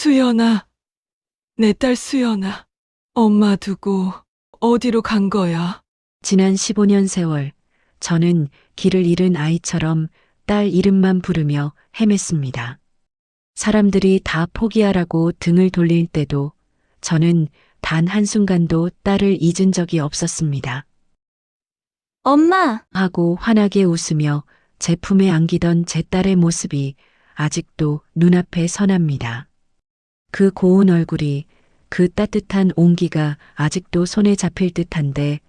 수연아, 내 딸 수연아. 엄마 두고 어디로 간 거야? 지난 15년 세월, 저는 길을 잃은 아이처럼 딸 이름만 부르며 헤맸습니다. 사람들이 다 포기하라고 등을 돌릴 때도 저는 단 한순간도 딸을 잊은 적이 없었습니다. 엄마, 하고 환하게 웃으며 제 품에 안기던 제 딸의 모습이 아직도 눈앞에 선합니다. 그 고운 얼굴이, 그 따뜻한 온기가 아직도 손에 잡힐 듯한데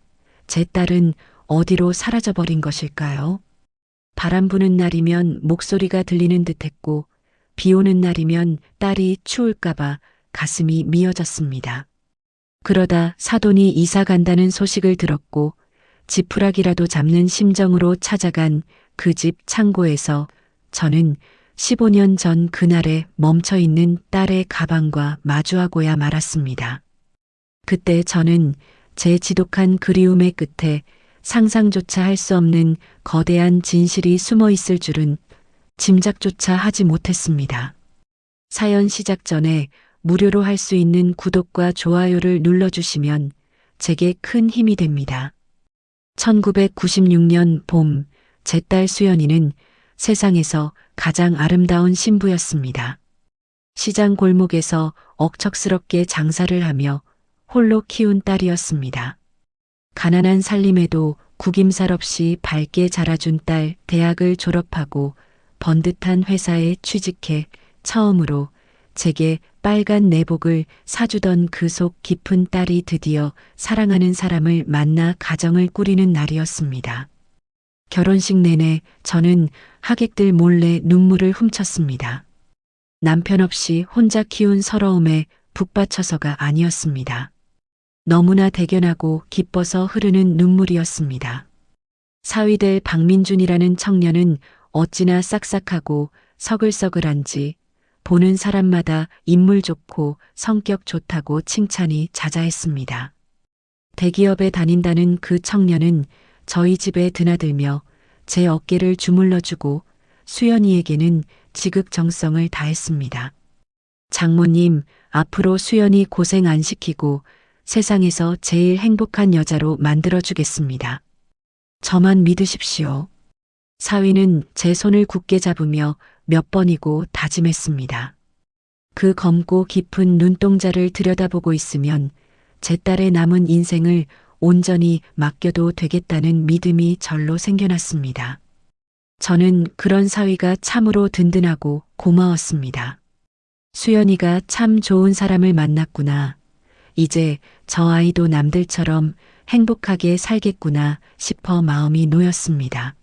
제 딸은 어디로 사라져버린 것일까요? 바람 부는 날이면 목소리가 들리는 듯했고 비 오는 날이면 딸이 추울까봐 가슴이 미어졌습니다. 그러다 사돈이 이사 간다는 소식을 들었고 지푸라기라도 잡는 심정으로 찾아간 그 집 창고에서 저는 15년 전 그날에 멈춰 있는 딸의 가방과 마주하고야 말았습니다. 그때 저는 제 지독한 그리움의 끝에 상상조차 할 수 없는 거대한 진실이 숨어 있을 줄은 짐작조차 하지 못했습니다. 사연 시작 전에 무료로 할 수 있는 구독과 좋아요를 눌러주시면 제게 큰 힘이 됩니다. 1996년 봄, 제 딸 수연이는 세상에서 가장 아름다운 신부였습니다. 시장 골목에서 억척스럽게 장사를 하며 홀로 키운 딸이었습니다. 가난한 살림에도 구김살 없이 밝게 자라준 딸, 대학을 졸업하고 번듯한 회사에 취직해 처음으로 제게 빨간 내복을 사주던 그 속 깊은 딸이 드디어 사랑하는 사람을 만나 가정을 꾸리는 날이었습니다. 결혼식 내내 저는 하객들 몰래 눈물을 훔쳤습니다. 남편 없이 혼자 키운 서러움에 북받쳐서가 아니었습니다. 너무나 대견하고 기뻐서 흐르는 눈물이었습니다. 사위될 박민준이라는 청년은 어찌나 싹싹하고 서글서글한지 보는 사람마다 인물 좋고 성격 좋다고 칭찬이 자자했습니다. 대기업에 다닌다는 그 청년은 저희 집에 드나들며 제 어깨를 주물러주고 수연이에게는 지극정성을 다했습니다. 장모님, 앞으로 수연이 고생 안 시키고 세상에서 제일 행복한 여자로 만들어주겠습니다. 저만 믿으십시오. 사위는 제 손을 굳게 잡으며 몇 번이고 다짐했습니다. 그 검고 깊은 눈동자를 들여다보고 있으면 제 딸의 남은 인생을 온전히 맡겨도 되겠다는 믿음이 절로 생겨났습니다. 저는 그런 사위가 참으로 든든하고 고마웠습니다. 수연이가 참 좋은 사람을 만났구나. 이제 저 아이도 남들처럼 행복하게 살겠구나 싶어 마음이 놓였습니다.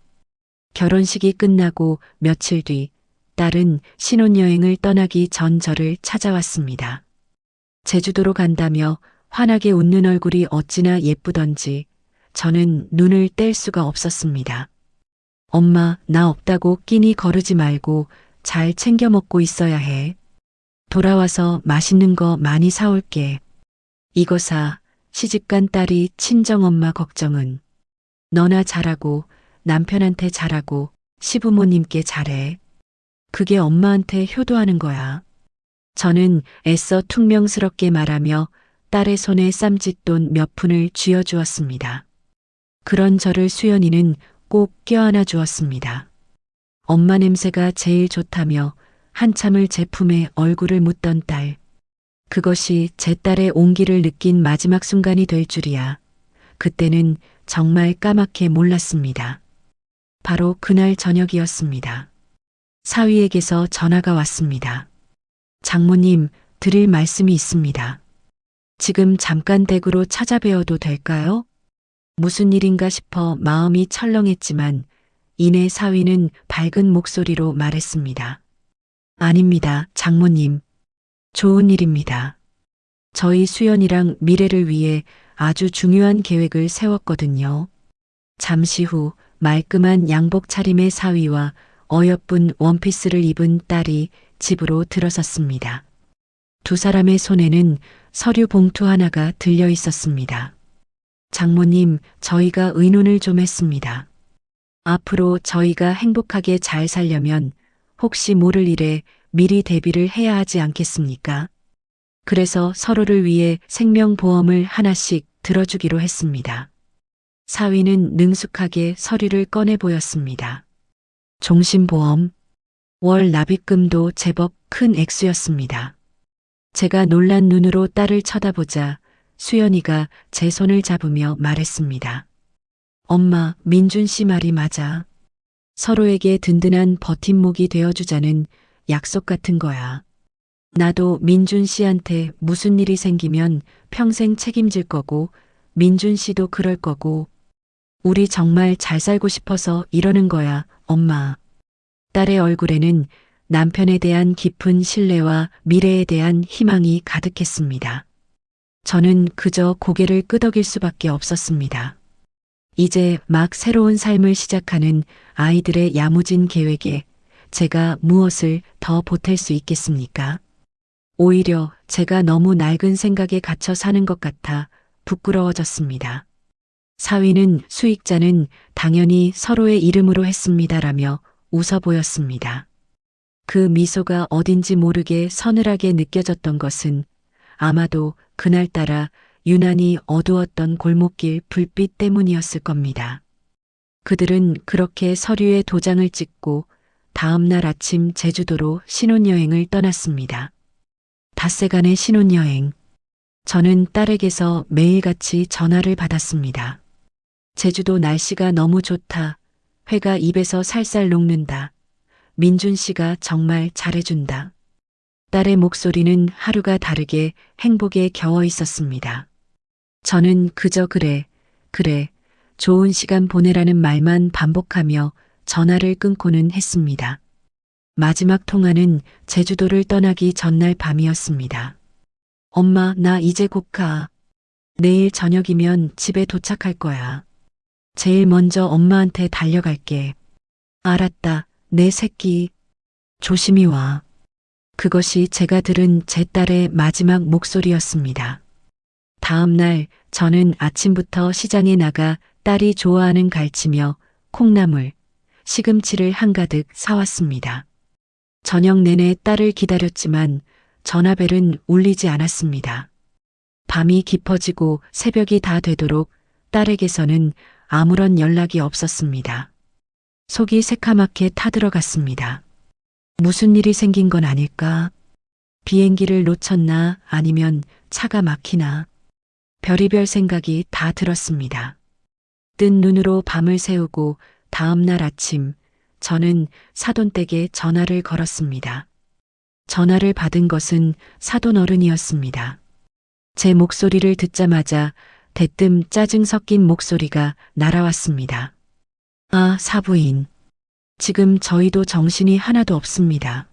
결혼식이 끝나고 며칠 뒤 딸은 신혼여행을 떠나기 전 저를 찾아왔습니다. 제주도로 간다며 환하게 웃는 얼굴이 어찌나 예쁘던지 저는 눈을 뗄 수가 없었습니다. 엄마, 나 없다고 끼니 거르지 말고 잘 챙겨 먹고 있어야 해. 돌아와서 맛있는 거 많이 사올게. 이거 사. 시집간 딸이 친정엄마 걱정은. 너나 잘하고 남편한테 잘하고 시부모님께 잘해. 그게 엄마한테 효도하는 거야. 저는 애써 퉁명스럽게 말하며 딸의 손에 쌈짓돈 몇 푼을 쥐어주었습니다. 그런 저를 수연이는 꼭 껴안아 주었습니다. 엄마 냄새가 제일 좋다며 한참을 제 품에 얼굴을 묻던 딸. 그것이 제 딸의 온기를 느낀 마지막 순간이 될 줄이야. 그때는 정말 까맣게 몰랐습니다. 바로 그날 저녁이었습니다. 사위에게서 전화가 왔습니다. 장모님, 드릴 말씀이 있습니다. 지금 잠깐 댁으로 찾아뵈어도 될까요? 무슨 일인가 싶어 마음이 철렁했지만 이내 사위는 밝은 목소리로 말했습니다. 아닙니다, 장모님. 좋은 일입니다. 저희 수연이랑 미래를 위해 아주 중요한 계획을 세웠거든요. 잠시 후 말끔한 양복 차림의 사위와 어여쁜 원피스를 입은 딸이 집으로 들어섰습니다. 두 사람의 손에는 서류 봉투 하나가 들려 있었습니다. 장모님, 저희가 의논을 좀 했습니다. 앞으로 저희가 행복하게 잘 살려면 혹시 모를 일에 미리 대비를 해야 하지 않겠습니까? 그래서 서로를 위해 생명보험을 하나씩 들어주기로 했습니다. 사위는 능숙하게 서류를 꺼내 보였습니다. 종신보험, 월 납입금도 제법 큰 액수였습니다. 제가 놀란 눈으로 딸을 쳐다보자 수연이가 제 손을 잡으며 말했습니다. 엄마, 민준 씨 말이 맞아. 서로에게 든든한 버팀목이 되어주자는 약속 같은 거야. 나도 민준 씨한테 무슨 일이 생기면 평생 책임질 거고, 민준 씨도 그럴 거고, 우리 정말 잘 살고 싶어서 이러는 거야, 엄마. 딸의 얼굴에는 남편에 대한 깊은 신뢰와 미래에 대한 희망이 가득했습니다. 저는 그저 고개를 끄덕일 수밖에 없었습니다. 이제 막 새로운 삶을 시작하는 아이들의 야무진 계획에 제가 무엇을 더 보탤 수 있겠습니까? 오히려 제가 너무 낡은 생각에 갇혀 사는 것 같아 부끄러워졌습니다. 사위는 수익자는 당연히 서로의 이름으로 했습니다라며 웃어 보였습니다. 그 미소가 어딘지 모르게 서늘하게 느껴졌던 것은 아마도 그날따라 유난히 어두웠던 골목길 불빛 때문이었을 겁니다. 그들은 그렇게 서류에 도장을 찍고 다음 날 아침 제주도로 신혼여행을 떠났습니다. 닷새간의 신혼여행. 저는 딸에게서 매일같이 전화를 받았습니다. 제주도 날씨가 너무 좋다. 회가 입에서 살살 녹는다. 민준 씨가 정말 잘해준다. 딸의 목소리는 하루가 다르게 행복에 겨워 있었습니다. 저는 그저 그래, 좋은 시간 보내라는 말만 반복하며 전화를 끊고는 했습니다. 마지막 통화는 제주도를 떠나기 전날 밤이었습니다. 엄마, 나 이제 곧 가. 내일 저녁이면 집에 도착할 거야. 제일 먼저 엄마한테 달려갈게. 알았다, 내 새끼. 조심히 와. 그것이 제가 들은 제 딸의 마지막 목소리였습니다. 다음 날 저는 아침부터 시장에 나가 딸이 좋아하는 갈치며 콩나물, 시금치를 한가득 사왔습니다. 저녁 내내 딸을 기다렸지만 전화벨은 울리지 않았습니다. 밤이 깊어지고 새벽이 다 되도록 딸에게서는 아무런 연락이 없었습니다. 속이 새카맣게 타들어갔습니다. 무슨 일이 생긴 건 아닐까? 비행기를 놓쳤나 아니면 차가 막히나? 별의별 생각이 다 들었습니다. 뜬 눈으로 밤을 새우고 다음 날 아침 저는 사돈댁에 전화를 걸었습니다. 전화를 받은 것은 사돈 어른이었습니다. 제 목소리를 듣자마자 대뜸 짜증 섞인 목소리가 날아왔습니다. 아, 사부인. 지금 저희도 정신이 하나도 없습니다.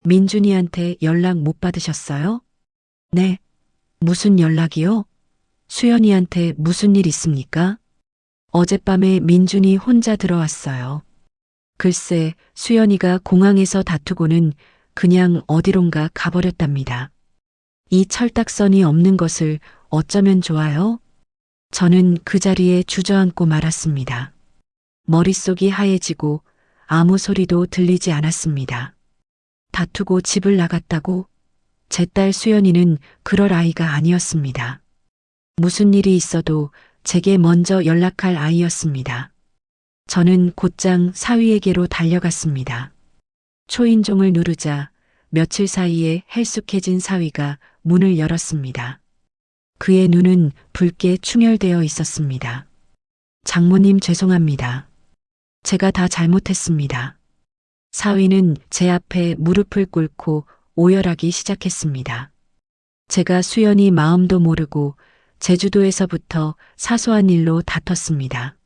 민준이한테 연락 못 받으셨어요? 네. 무슨 연락이요? 수연이한테 무슨 일 있습니까? 어젯밤에 민준이 혼자 들어왔어요. 글쎄, 수연이가 공항에서 다투고는 그냥 어디론가 가버렸답니다. 이 철딱선이 없는 것을 어쩌면 좋아요? 저는 그 자리에 주저앉고 말았습니다. 머릿속이 하얘지고 아무 소리도 들리지 않았습니다. 다투고 집을 나갔다고? 제 딸 수연이는 그럴 아이가 아니었습니다. 무슨 일이 있어도 제게 먼저 연락할 아이였습니다. 저는 곧장 사위에게로 달려갔습니다. 초인종을 누르자 며칠 사이에 헬쑥해진 사위가 문을 열었습니다. 그의 눈은 붉게 충혈되어 있었습니다. 장모님 죄송합니다. 제가 다 잘못했습니다. 사위는 제 앞에 무릎을 꿇고 오열하기 시작했습니다. 제가 수연이 마음도 모르고 제주도에서부터 사소한 일로 다퉜습니다.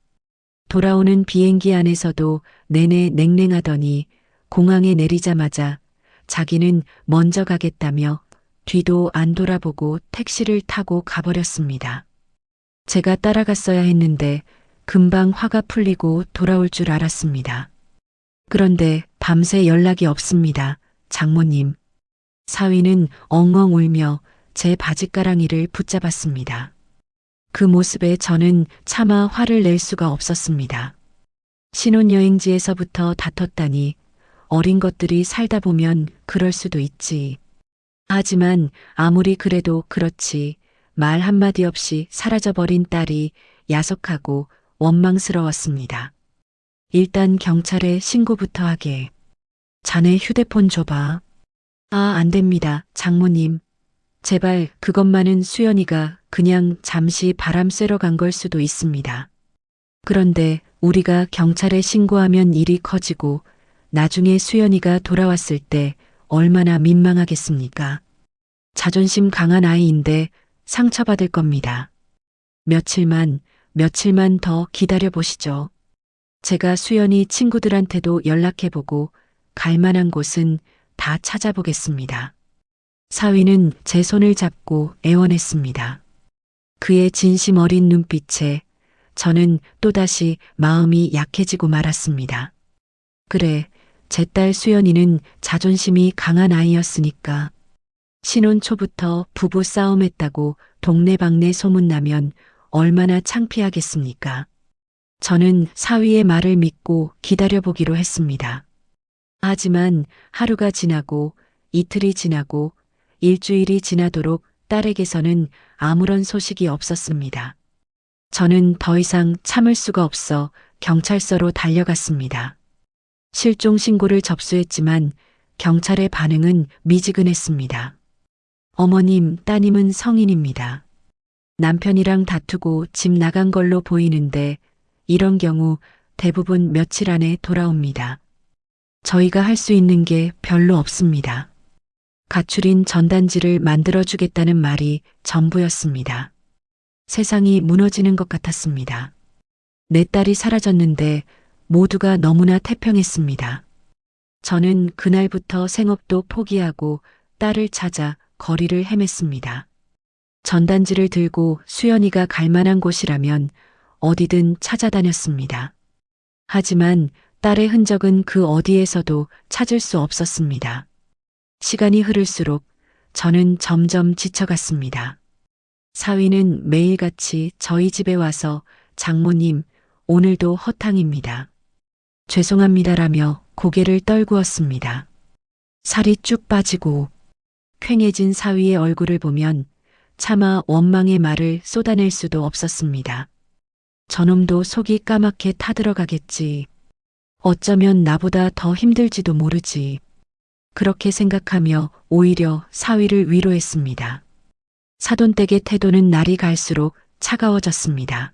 돌아오는 비행기 안에서도 내내 냉랭하더니 공항에 내리자마자 자기는 먼저 가겠다며 뒤도 안 돌아보고 택시를 타고 가버렸습니다. 제가 따라갔어야 했는데 금방 화가 풀리고 돌아올 줄 알았습니다. 그런데 밤새 연락이 없습니다. 장모님. 사위는 엉엉 울며 제 바짓가랑이를 붙잡았습니다. 그 모습에 저는 차마 화를 낼 수가 없었습니다. 신혼여행지에서부터 다퉜다니 어린 것들이 살다 보면 그럴 수도 있지. 하지만 아무리 그래도 그렇지. 말 한마디 없이 사라져버린 딸이 야속하고 원망스러웠습니다. 일단 경찰에 신고부터 하게. 자네 휴대폰 줘봐. 아, 안 됩니다, 장모님. 제발 그것만은 수연이가 그냥 잠시 바람 쐬러 간 걸 수도 있습니다. 그런데 우리가 경찰에 신고하면 일이 커지고 나중에 수연이가 돌아왔을 때 얼마나 민망하겠습니까? 자존심 강한 아이인데 상처받을 겁니다. 며칠만 더 기다려 보시죠. 제가 수연이 친구들한테도 연락해보고 갈 만한 곳은 다 찾아보겠습니다. 사위는 제 손을 잡고 애원했습니다. 그의 진심 어린 눈빛에 저는 또다시 마음이 약해지고 말았습니다. 그래, 제 딸 수연이는 자존심이 강한 아이였으니까. 신혼 초부터 부부 싸움했다고 동네방네 소문나면 얼마나 창피하겠습니까? 저는 사위의 말을 믿고 기다려보기로 했습니다. 하지만 하루가 지나고 이틀이 지나고 일주일이 지나도록 딸에게서는 아무런 소식이 없었습니다. 저는 더 이상 참을 수가 없어 경찰서로 달려갔습니다. 실종 신고를 접수했지만 경찰의 반응은 미지근했습니다. 어머님, 따님은 성인입니다. 남편이랑 다투고 집 나간 걸로 보이는데 이런 경우 대부분 며칠 안에 돌아옵니다. 저희가 할 수 있는 게 별로 없습니다. 가출인 전단지를 만들어주겠다는 말이 전부였습니다. 세상이 무너지는 것 같았습니다. 내 딸이 사라졌는데 모두가 너무나 태평했습니다. 저는 그날부터 생업도 포기하고 딸을 찾아 거리를 헤맸습니다. 전단지를 들고 수연이가 갈 만한 곳이라면 어디든 찾아다녔습니다. 하지만 딸의 흔적은 그 어디에서도 찾을 수 없었습니다. 시간이 흐를수록 저는 점점 지쳐갔습니다. 사위는 매일같이 저희 집에 와서 장모님, 오늘도 허탕입니다. 죄송합니다라며 고개를 떨구었습니다. 살이 쭉 빠지고 퀭해진 사위의 얼굴을 보면 차마 원망의 말을 쏟아낼 수도 없었습니다. 저놈도 속이 까맣게 타들어가겠지. 어쩌면 나보다 더 힘들지도 모르지. 그렇게 생각하며 오히려 사위를 위로했습니다. 사돈댁의 태도는 날이 갈수록 차가워졌습니다.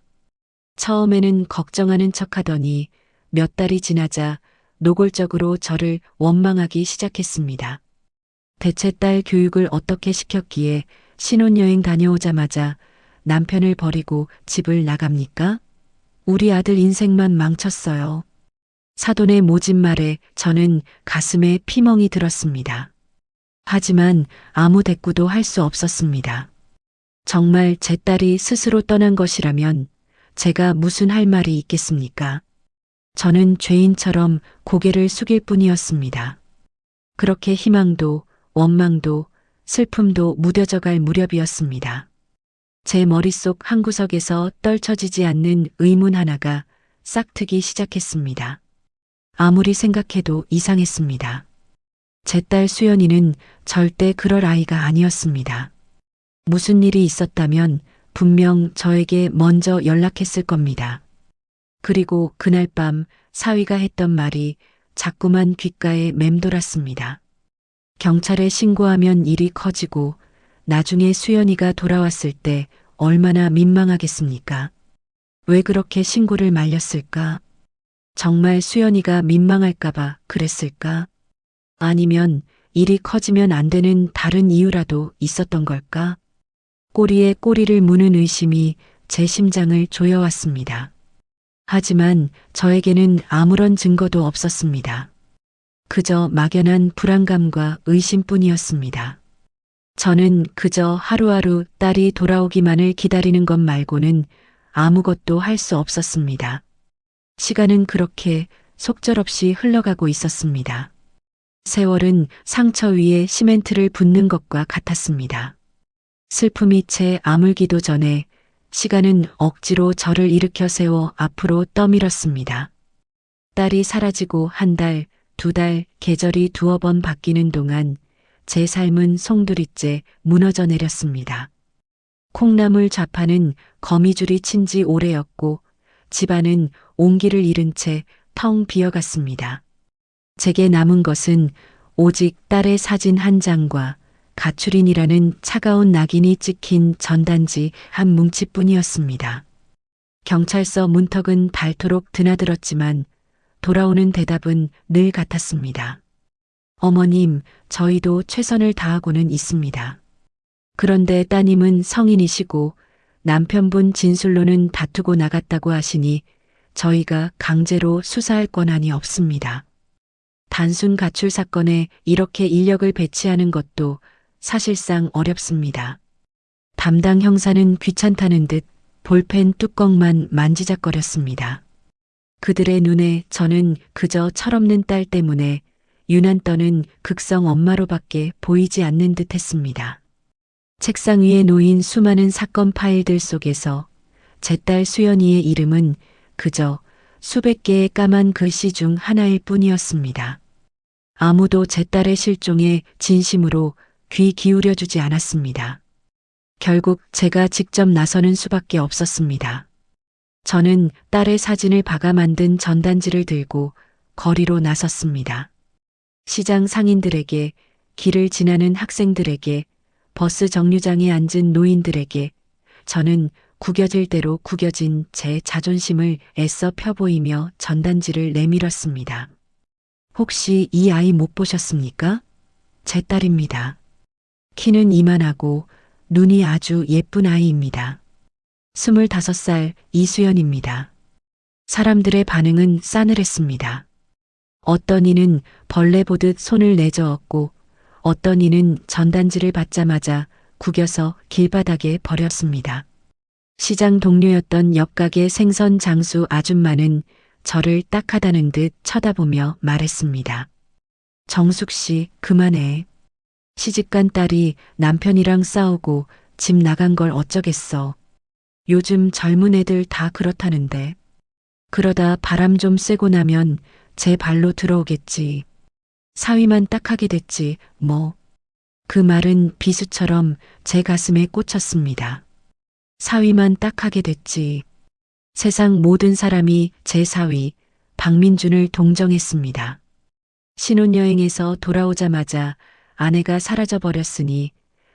처음에는 걱정하는 척하더니 몇 달이 지나자 노골적으로 저를 원망하기 시작했습니다. 대체 딸 교육을 어떻게 시켰기에 신혼여행 다녀오자마자 남편을 버리고 집을 나갑니까? 우리 아들 인생만 망쳤어요. 사돈의 모진 말에 저는 가슴에 피멍이 들었습니다. 하지만 아무 대꾸도 할 수 없었습니다. 정말 제 딸이 스스로 떠난 것이라면 제가 무슨 할 말이 있겠습니까? 저는 죄인처럼 고개를 숙일 뿐이었습니다. 그렇게 희망도 원망도 슬픔도 무뎌져 갈 무렵이었습니다. 제 머릿속 한구석에서 떨쳐지지 않는 의문 하나가 싹트기 시작했습니다. 아무리 생각해도 이상했습니다. 제 딸 수연이는 절대 그럴 아이가 아니었습니다. 무슨 일이 있었다면 분명 저에게 먼저 연락했을 겁니다. 그리고 그날 밤 사위가 했던 말이 자꾸만 귓가에 맴돌았습니다. 경찰에 신고하면 일이 커지고 나중에 수연이가 돌아왔을 때 얼마나 민망하겠습니까? 왜 그렇게 신고를 말렸을까? 정말 수연이가 민망할까봐 그랬을까? 아니면 일이 커지면 안 되는 다른 이유라도 있었던 걸까? 꼬리에 꼬리를 무는 의심이 제 심장을 조여왔습니다. 하지만 저에게는 아무런 증거도 없었습니다. 그저 막연한 불안감과 의심뿐이었습니다. 저는 그저 하루하루 딸이 돌아오기만을 기다리는 것 말고는 아무것도 할 수 없었습니다. 시간은 그렇게 속절없이 흘러가고 있었습니다. 세월은 상처 위에 시멘트를 붓는 것과 같았습니다. 슬픔이 채 아물기도 전에 시간은 억지로 저를 일으켜 세워 앞으로 떠밀었습니다. 딸이 사라지고 한 달, 2달 계절이 2번 바뀌는 동안 제 삶은 송두리째 무너져 내렸습니다. 콩나물 좌파는 거미줄이 친 지 오래였고 집안은 온기를 잃은 채 텅 비어갔습니다. 제게 남은 것은 오직 딸의 사진 한 장과 가출인이라는 차가운 낙인이 찍힌 전단지 한 뭉치뿐이었습니다. 경찰서 문턱은 닳도록 드나들었지만 돌아오는 대답은 늘 같았습니다. 어머님, 저희도 최선을 다하고는 있습니다. 그런데 따님은 성인이시고 남편분 진술로는 다투고 나갔다고 하시니 저희가 강제로 수사할 권한이 없습니다. 단순 가출 사건에 이렇게 인력을 배치하는 것도 사실상 어렵습니다. 담당 형사는 귀찮다는 듯 볼펜 뚜껑만 만지작거렸습니다. 그들의 눈에 저는 그저 철없는 딸 때문에 유난 떠는 극성 엄마로밖에 보이지 않는 듯 했습니다. 책상 위에 놓인 수많은 사건 파일들 속에서 제 딸 수연이의 이름은 그저 수백 개의 까만 글씨 중 하나일 뿐이었습니다. 아무도 제 딸의 실종에 진심으로 귀 기울여주지 않았습니다. 결국 제가 직접 나서는 수밖에 없었습니다. 저는 딸의 사진을 박아 만든 전단지를 들고 거리로 나섰습니다. 시장 상인들에게, 길을 지나는 학생들에게, 버스 정류장에 앉은 노인들에게 저는 구겨질 대로 구겨진 제 자존심을 애써 펴보이며 전단지를 내밀었습니다. 혹시 이 아이 못 보셨습니까? 제 딸입니다. 키는 이만하고 눈이 아주 예쁜 아이입니다. 25살 이수연입니다. 사람들의 반응은 싸늘했습니다. 어떤 이는 벌레 보듯 손을 내저었고 어떤 이는 전단지를 받자마자 구겨서 길바닥에 버렸습니다. 시장 동료였던 옆가게 생선 장수 아줌마는 저를 딱하다는 듯 쳐다보며 말했습니다. 정숙 씨, 그만해. 시집간 딸이 남편이랑 싸우고 집 나간 걸 어쩌겠어. 요즘 젊은 애들 다 그렇다는데. 그러다 바람 좀 쐬고 나면 제 발로 들어오겠지. 사위만 딱하게 됐지, 뭐. 그 말은 비수처럼 제 가슴에 꽂혔습니다. 사위만 딱하게 됐지. 세상 모든 사람이 제 사위, 박민준을 동정했습니다. 신혼여행에서 돌아오자마자 아내가 사라져버렸으니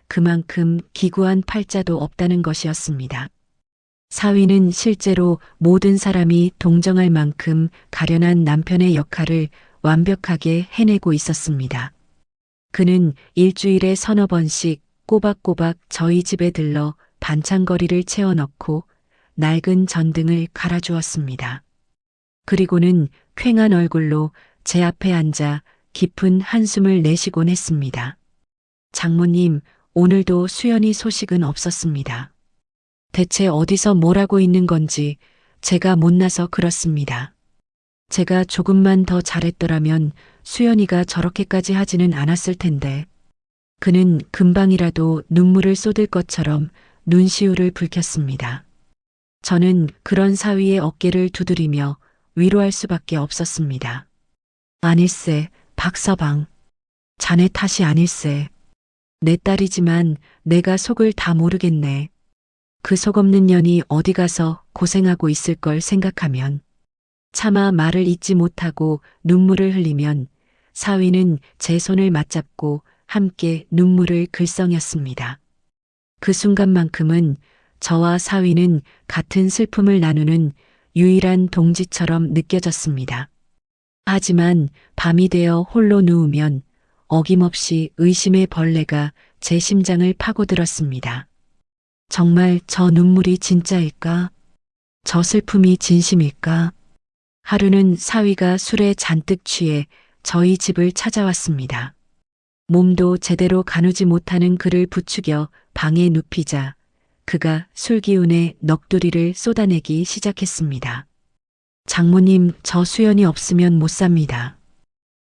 그만큼 기구한 팔자도 없다는 것이었습니다. 사위는 실제로 모든 사람이 동정할 만큼 가련한 남편의 역할을 완벽하게 해내고 있었습니다. 그는 일주일에 서너 번씩 꼬박꼬박 저희 집에 들러 반찬거리를 채워넣고 낡은 전등을 갈아주었습니다. 그리고는 퀭한 얼굴로 제 앞에 앉아 깊은 한숨을 내쉬곤 했습니다. 장모님, 오늘도 수연이 소식은 없었습니다. 대체 어디서 뭘 하고 있는 건지 제가 못나서 그렇습니다. 제가 조금만 더 잘했더라면 수연이가 저렇게까지 하지는 않았을 텐데. 그는 금방이라도 눈물을 쏟을 것처럼 눈시울을 붉혔습니다. 저는 그런 사위의 어깨를 두드리며 위로할 수밖에 없었습니다. 아닐세, 박서방. 자네 탓이 아닐세. 내 딸이지만 내가 속을 다 모르겠네. 그 속 없는 년이 어디 가서 고생하고 있을 걸 생각하면. 차마 말을 잇지 못하고 눈물을 흘리면 사위는 제 손을 맞잡고 함께 눈물을 글썽였습니다. 그 순간만큼은 저와 사위는 같은 슬픔을 나누는 유일한 동지처럼 느껴졌습니다. 하지만 밤이 되어 홀로 누우면 어김없이 의심의 벌레가 제 심장을 파고들었습니다. 정말 저 눈물이 진짜일까? 저 슬픔이 진심일까? 하루는 사위가 술에 잔뜩 취해 저희 집을 찾아왔습니다. 몸도 제대로 가누지 못하는 그를 부추겨 방에 눕히자 그가 술 기운에 넋두리를 쏟아내기 시작했습니다. 장모님, 저 수연이 없으면 못 삽니다.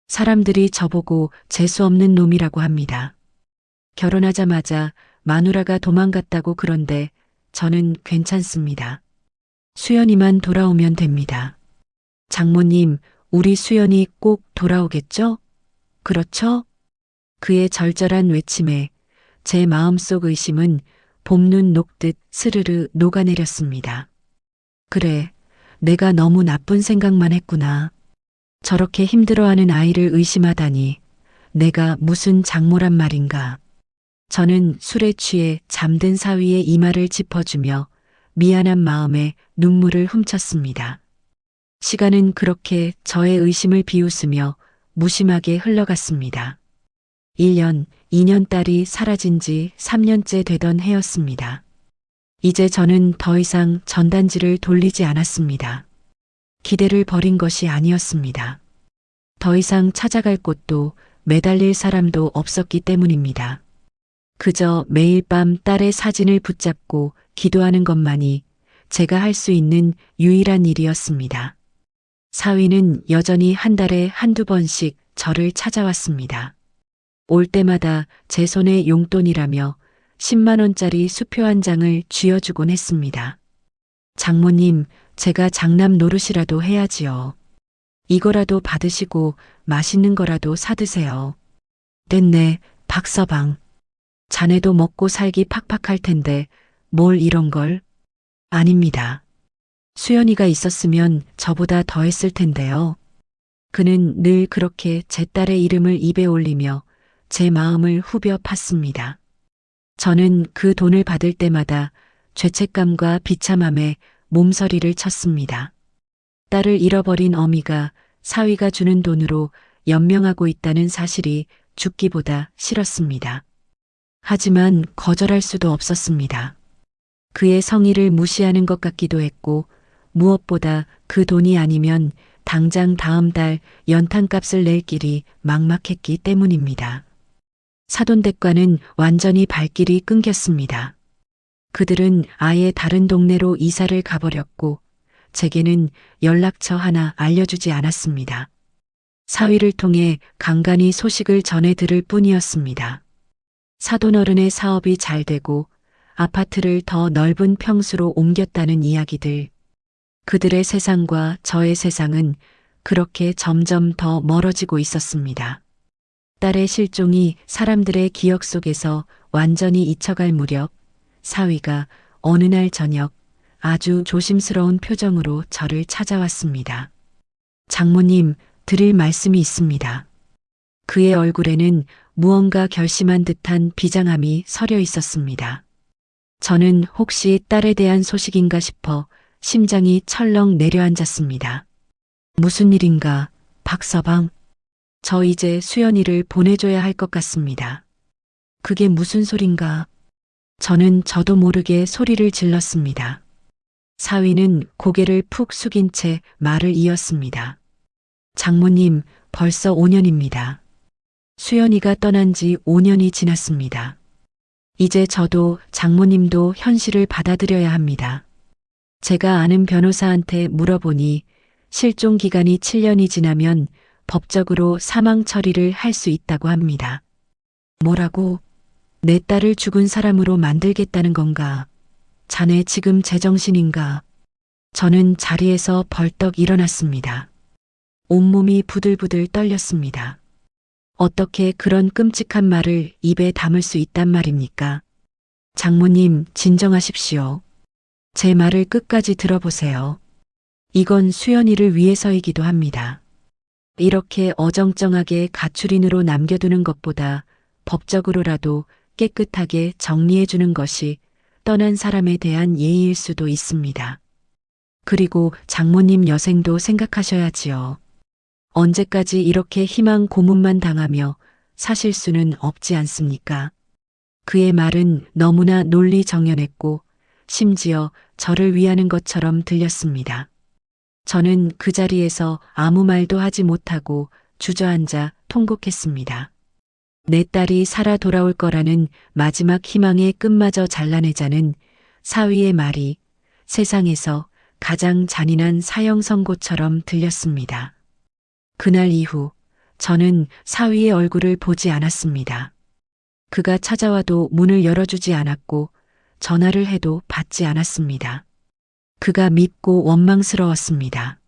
사람들이 저보고 재수 없는 놈이라고 합니다. 결혼하자마자 마누라가 도망갔다고 그런데 저는 괜찮습니다. 수연이만 돌아오면 됩니다. 장모님, 우리 수연이 꼭 돌아오겠죠? 그렇죠? 그의 절절한 외침에 제 마음속 의심은 봄눈 녹듯 스르르 녹아내렸습니다. 그래, 내가 너무 나쁜 생각만 했구나. 저렇게 힘들어하는 아이를 의심하다니 내가 무슨 장모란 말인가. 저는 술에 취해 잠든 사위의 이마를 짚어주며 미안한 마음에 눈물을 훔쳤습니다. 시간은 그렇게 저의 의심을 비웃으며 무심하게 흘러갔습니다. 1년, 2년 딸이 사라진 지 3년째 되던 해였습니다. 이제 저는 더 이상 전단지를 돌리지 않았습니다. 기대를 버린 것이 아니었습니다. 더 이상 찾아갈 곳도 매달릴 사람도 없었기 때문입니다. 그저 매일 밤 딸의 사진을 붙잡고 기도하는 것만이 제가 할 수 있는 유일한 일이었습니다. 사위는 여전히 한 달에 한두 번씩 저를 찾아왔습니다. 올 때마다 제 손에 용돈이라며 10만 원짜리 수표 한 장을 쥐어주곤 했습니다. 장모님, 제가 장남 노릇이라도 해야지요. 이거라도 받으시고 맛있는 거라도 사드세요. 됐네, 박서방. 자네도 먹고 살기 팍팍할 텐데 뭘 이런 걸? 아닙니다. 수연이가 있었으면 저보다 더 했을 텐데요. 그는 늘 그렇게 제 딸의 이름을 입에 올리며 제 마음을 후벼 팠습니다. 저는 그 돈을 받을 때마다 죄책감과 비참함에 몸서리를 쳤습니다. 딸을 잃어버린 어미가 사위가 주는 돈으로 연명하고 있다는 사실이 죽기보다 싫었습니다. 하지만 거절할 수도 없었습니다. 그의 성의를 무시하는 것 같기도 했고 무엇보다 그 돈이 아니면 당장 다음 달 연탄값을 낼 길이 막막했기 때문입니다. 사돈댁과는 완전히 발길이 끊겼습니다. 그들은 아예 다른 동네로 이사를 가버렸고 제게는 연락처 하나 알려주지 않았습니다. 사위를 통해 간간히 소식을 전해 들을 뿐이었습니다. 사돈어른의 사업이 잘 되고 아파트를 더 넓은 평수로 옮겼다는 이야기들. 그들의 세상과 저의 세상은 그렇게 점점 더 멀어지고 있었습니다. 딸의 실종이 사람들의 기억 속에서 완전히 잊혀갈 무렵 사위가 어느 날 저녁 아주 조심스러운 표정으로 저를 찾아왔습니다. 장모님, 드릴 말씀이 있습니다. 그의 얼굴에는 무언가 결심한 듯한 비장함이 서려 있었습니다. 저는 혹시 딸에 대한 소식인가 싶어 심장이 철렁 내려앉았습니다. 무슨 일인가, 박서방? 저 이제 수연이를 보내줘야 할 것 같습니다. 그게 무슨 소린가? 저는 저도 모르게 소리를 질렀습니다. 사위는 고개를 푹 숙인 채 말을 이었습니다. 장모님, 벌써 5년입니다. 수연이가 떠난 지 5년이 지났습니다. 이제 저도 장모님도 현실을 받아들여야 합니다. 제가 아는 변호사한테 물어보니 실종 기간이 7년이 지나면 법적으로 사망 처리를 할 수 있다고 합니다. 뭐라고? 내 딸을 죽은 사람으로 만들겠다는 건가? 자네 지금 제정신인가? 저는 자리에서 벌떡 일어났습니다. 온몸이 부들부들 떨렸습니다. 어떻게 그런 끔찍한 말을 입에 담을 수 있단 말입니까? 장모님, 진정하십시오. 제 말을 끝까지 들어보세요. 이건 수연이를 위해서이기도 합니다. 이렇게 어정쩡하게 가출인으로 남겨두는 것보다 법적으로라도 깨끗하게 정리해주는 것이 떠난 사람에 대한 예의일 수도 있습니다. 그리고 장모님 여생도 생각하셔야지요. 언제까지 이렇게 희망 고문만 당하며 사실 수는 없지 않습니까? 그의 말은 너무나 논리정연했고 심지어 저를 위하는 것처럼 들렸습니다. 저는 그 자리에서 아무 말도 하지 못하고 주저앉아 통곡했습니다. 내 딸이 살아 돌아올 거라는 마지막 희망의 끝마저 잘라내자는 사위의 말이 세상에서 가장 잔인한 사형 선고처럼 들렸습니다. 그날 이후 저는 사위의 얼굴을 보지 않았습니다. 그가 찾아와도 문을 열어주지 않았고 전화를 해도 받지 않았습니다. 그가 밉고 원망스러웠습니다.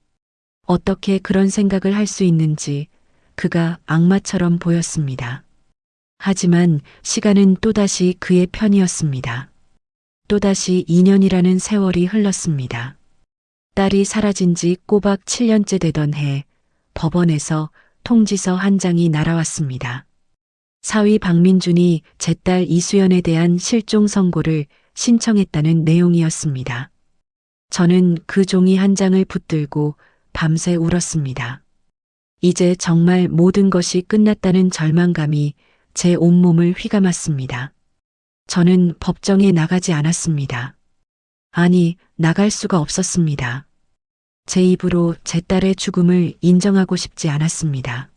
어떻게 그런 생각을 할 수 있는지 그가 악마처럼 보였습니다. 하지만 시간은 또다시 그의 편이었습니다. 또다시 2년이라는 세월이 흘렀습니다. 딸이 사라진 지 꼬박 7년째 되던 해 법원에서 통지서 한 장이 날아왔습니다. 사위 박민준이 제 딸 이수연에 대한 실종 선고를 신청했다는 내용이었습니다. 저는 그 종이 한 장을 붙들고 밤새 울었습니다. 이제 정말 모든 것이 끝났다는 절망감이 제 온몸을 휘감았습니다. 저는 법정에 나가지 않았습니다. 아니, 나갈 수가 없었습니다. 제 입으로 제 딸의 죽음을 인정하고 싶지 않았습니다.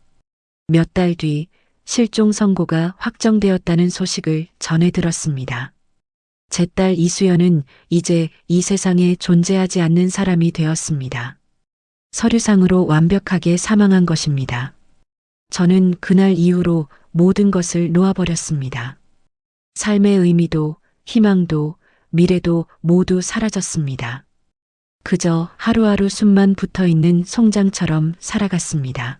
몇 달 뒤 실종 선고가 확정되었다는 소식을 전해 들었습니다. 제 딸 이수연은 이제 이 세상에 존재하지 않는 사람이 되었습니다. 서류상으로 완벽하게 사망한 것입니다. 저는 그날 이후로 모든 것을 놓아버렸습니다. 삶의 의미도 희망도 미래도 모두 사라졌습니다. 그저 하루하루 숨만 붙어 있는 송장처럼 살아갔습니다.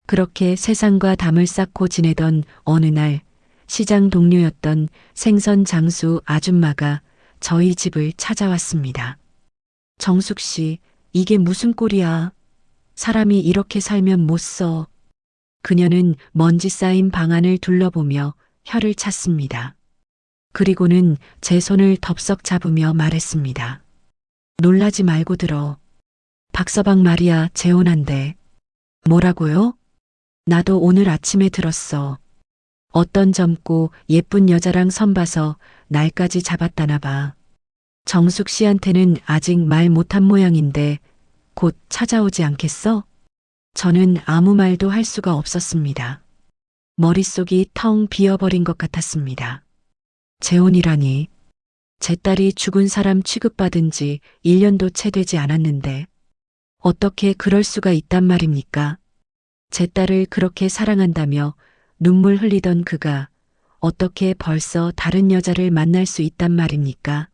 그렇게 세상과 담을 쌓고 지내던 어느 날 시장 동료였던 생선 장수 아줌마가 저희 집을 찾아왔습니다. 정숙 씨, 이게 무슨 꼴이야? 사람이 이렇게 살면 못 써. 그녀는 먼지 쌓인 방 안을 둘러보며 혀를 찼습니다. 그리고는 제 손을 덥석 잡으며 말했습니다. 놀라지 말고 들어. 박서방 말이야 재혼한대. 뭐라고요? 나도 오늘 아침에 들었어. 어떤 젊고 예쁜 여자랑 선봐서 날까지 잡았다나 봐. 정숙 씨한테는 아직 말 못한 모양인데 곧 찾아오지 않겠어? 저는 아무 말도 할 수가 없었습니다. 머릿속이 텅 비어버린 것 같았습니다. 재혼이라니. 제 딸이 죽은 사람 취급받은 지 1년도 채 되지 않았는데 어떻게 그럴 수가 있단 말입니까? 제 딸을 그렇게 사랑한다며 눈물 흘리던 그가 어떻게 벌써 다른 여자를 만날 수 있단 말입니까?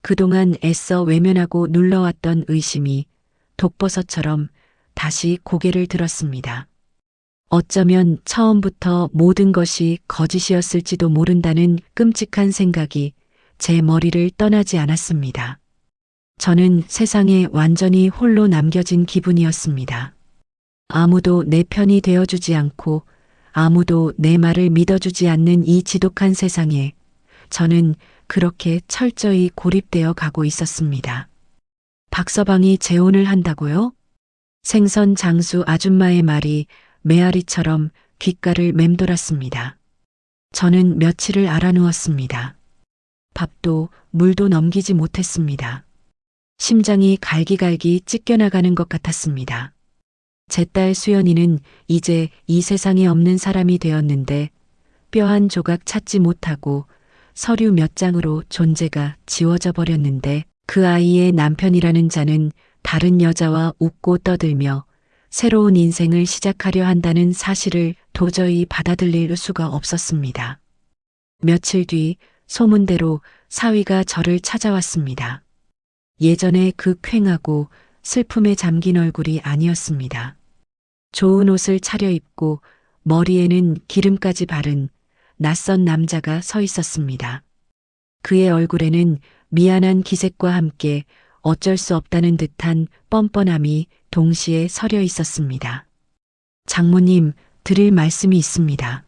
그동안 애써 외면하고 눌러왔던 의심이 독버섯처럼 다시 고개를 들었습니다. 어쩌면 처음부터 모든 것이 거짓이었을지도 모른다는 끔찍한 생각이 제 머리를 떠나지 않았습니다. 저는 세상에 완전히 홀로 남겨진 기분이었습니다. 아무도 내 편이 되어주지 않고 아무도 내 말을 믿어주지 않는 이 지독한 세상에 저는 그렇게 철저히 고립되어 가고 있었습니다. 박서방이 재혼을 한다고요? 생선 장수 아줌마의 말이 메아리처럼 귓가를 맴돌았습니다. 저는 며칠을 알아누웠습니다. 밥도 물도 넘기지 못했습니다. 심장이 갈기갈기 찢겨나가는 것 같았습니다. 제 딸 수연이는 이제 이 세상에 없는 사람이 되었는데 뼈 한 조각 찾지 못하고 서류 몇 장으로 존재가 지워져 버렸는데 그 아이의 남편이라는 자는 다른 여자와 웃고 떠들며 새로운 인생을 시작하려 한다는 사실을 도저히 받아들일 수가 없었습니다. 며칠 뒤 소문대로 사위가 저를 찾아왔습니다. 예전에 그 퀭하고 슬픔에 잠긴 얼굴이 아니었습니다. 좋은 옷을 차려입고 머리에는 기름까지 바른 낯선 남자가 서 있었습니다. 그의 얼굴에는 미안한 기색과 함께 어쩔 수 없다는 듯한 뻔뻔함이 동시에 서려 있었습니다. 장모님, 드릴 말씀이 있습니다.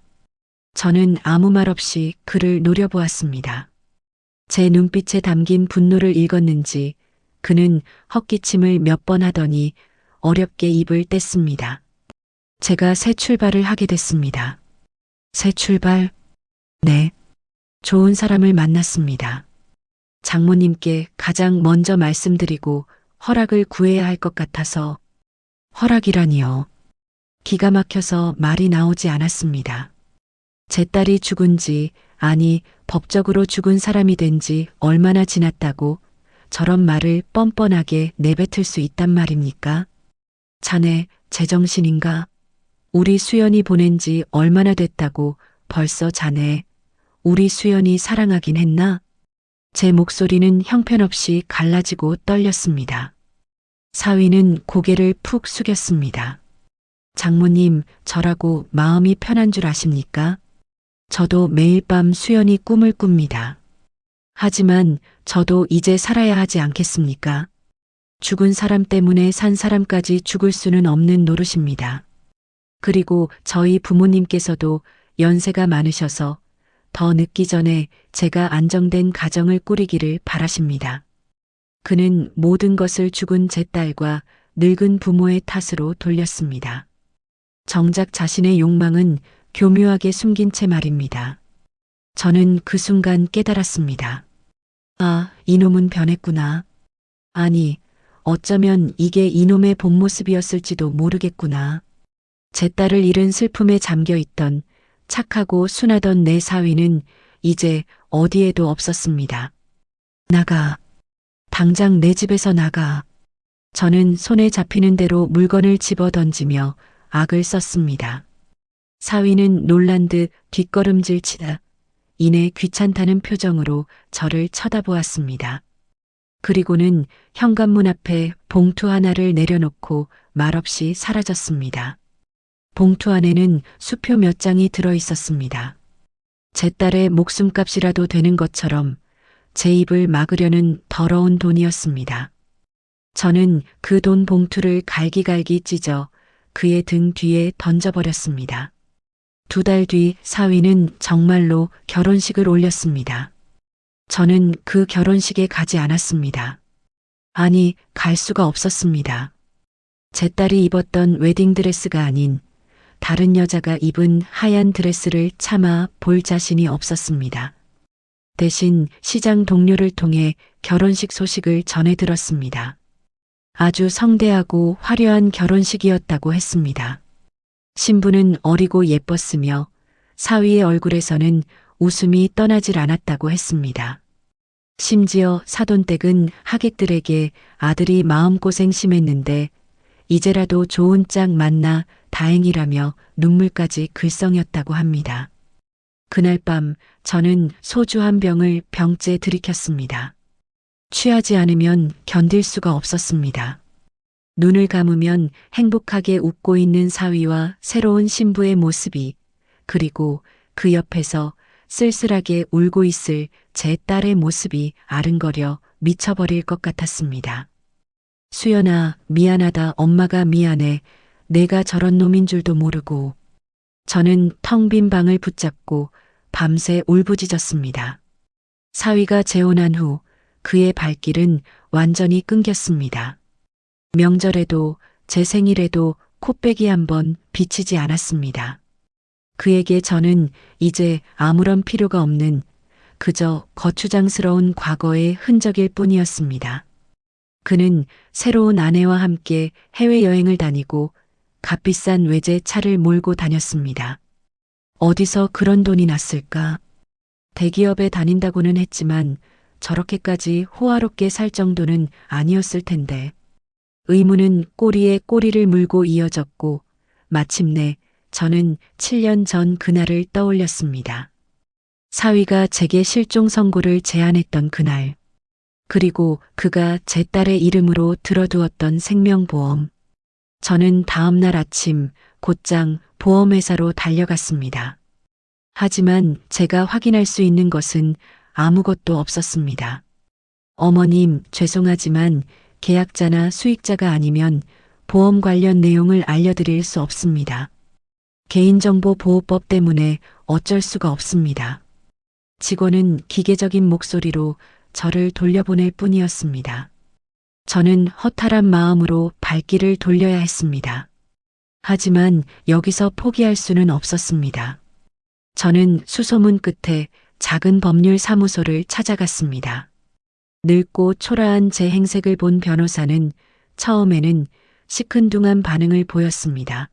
저는 아무 말 없이 그를 노려보았습니다. 제 눈빛에 담긴 분노를 읽었는지 그는 헛기침을 몇 번 하더니 어렵게 입을 뗐습니다. 제가 새 출발을 하게 됐습니다. 새 출발? 네. 좋은 사람을 만났습니다. 장모님께 가장 먼저 말씀드리고 허락을 구해야 할 것 같아서. 허락이라니요. 기가 막혀서 말이 나오지 않았습니다. 제 딸이 죽은 지, 아니 법적으로 죽은 사람이 된 지 얼마나 지났다고 저런 말을 뻔뻔하게 내뱉을 수 있단 말입니까? 자네 제정신인가? 우리 수연이 보낸 지 얼마나 됐다고 벌써 자네 우리 수연이 사랑하긴 했나? 제 목소리는 형편없이 갈라지고 떨렸습니다. 사위는 고개를 푹 숙였습니다. 장모님, 저라고 마음이 편한 줄 아십니까? 저도 매일 밤 수연히 꿈을 꿉니다. 하지만 저도 이제 살아야 하지 않겠습니까? 죽은 사람 때문에 산 사람까지 죽을 수는 없는 노릇입니다. 그리고 저희 부모님께서도 연세가 많으셔서 더 늦기 전에 제가 안정된 가정을 꾸리기를 바라십니다. 그는 모든 것을 죽은 제 딸과 늙은 부모의 탓으로 돌렸습니다. 정작 자신의 욕망은 교묘하게 숨긴 채 말입니다. 저는 그 순간 깨달았습니다. 아, 이놈은 변했구나. 아니, 어쩌면 이게 이놈의 본 모습이었을지도 모르겠구나. 제 딸을 잃은 슬픔에 잠겨 있던 착하고 순하던 내 사위는 이제 어디에도 없었습니다. 나가. 당장 내 집에서 나가. 저는 손에 잡히는 대로 물건을 집어 던지며 악을 썼습니다. 사위는 놀란 듯 뒷걸음질 치다 이내 귀찮다는 표정으로 저를 쳐다보았습니다. 그리고는 현관문 앞에 봉투 하나를 내려놓고 말없이 사라졌습니다. 봉투 안에는 수표 몇 장이 들어 있었습니다. 제 딸의 목숨값이라도 되는 것처럼 제 입을 막으려는 더러운 돈이었습니다. 저는 그 돈 봉투를 갈기갈기 찢어 그의 등 뒤에 던져버렸습니다. 2달 뒤 사위는 정말로 결혼식을 올렸습니다. 저는 그 결혼식에 가지 않았습니다. 아니, 갈 수가 없었습니다. 제 딸이 입었던 웨딩드레스가 아닌 다른 여자가 입은 하얀 드레스를 차마 볼 자신이 없었습니다. 대신 시장 동료를 통해 결혼식 소식을 전해 들었습니다. 아주 성대하고 화려한 결혼식이었다고 했습니다. 신부는 어리고 예뻤으며 사위의 얼굴에서는 웃음이 떠나질 않았다고 했습니다. 심지어 사돈댁은 하객들에게 아들이 마음고생 심했는데 이제라도 좋은 짝 만나 다행이라며 눈물까지 글썽였다고 합니다. 그날 밤 저는 소주 한 병을 병째 들이켰습니다. 취하지 않으면 견딜 수가 없었습니다. 눈을 감으면 행복하게 웃고 있는 사위와 새로운 신부의 모습이, 그리고 그 옆에서 쓸쓸하게 울고 있을 제 딸의 모습이 아른거려 미쳐버릴 것 같았습니다. 수연아, 미안하다. 엄마가 미안해. 내가 저런 놈인 줄도 모르고. 저는 텅 빈 방을 붙잡고 밤새 울부짖었습니다. 사위가 재혼한 후 그의 발길은 완전히 끊겼습니다. 명절에도 제 생일에도 코빼기 한 번 비치지 않았습니다. 그에게 저는 이제 아무런 필요가 없는 그저 거추장스러운 과거의 흔적일 뿐이었습니다. 그는 새로운 아내와 함께 해외여행을 다니고 값비싼 외제 차를 몰고 다녔습니다. 어디서 그런 돈이 났을까? 대기업에 다닌다고는 했지만 저렇게까지 호화롭게 살 정도는 아니었을 텐데. 의문은 꼬리에 꼬리를 물고 이어졌고 마침내 저는 7년 전 그날을 떠올렸습니다. 사위가 제게 실종 선고를 제안했던 그날. 그리고 그가 제 딸의 이름으로 들어두었던 생명보험. 저는 다음 날 아침 곧장 보험회사로 달려갔습니다. 하지만 제가 확인할 수 있는 것은 아무것도 없었습니다. 어머님, 죄송하지만 계약자나 수익자가 아니면 보험 관련 내용을 알려드릴 수 없습니다. 개인정보보호법 때문에 어쩔 수가 없습니다. 직원은 기계적인 목소리로 저를 돌려보낼 뿐이었습니다. 저는 허탈한 마음으로 발길을 돌려야 했습니다. 하지만 여기서 포기할 수는 없었습니다. 저는 수소문 끝에 작은 법률 사무소를 찾아갔습니다. 늙고 초라한 제 행색을 본 변호사는 처음에는 시큰둥한 반응을 보였습니다.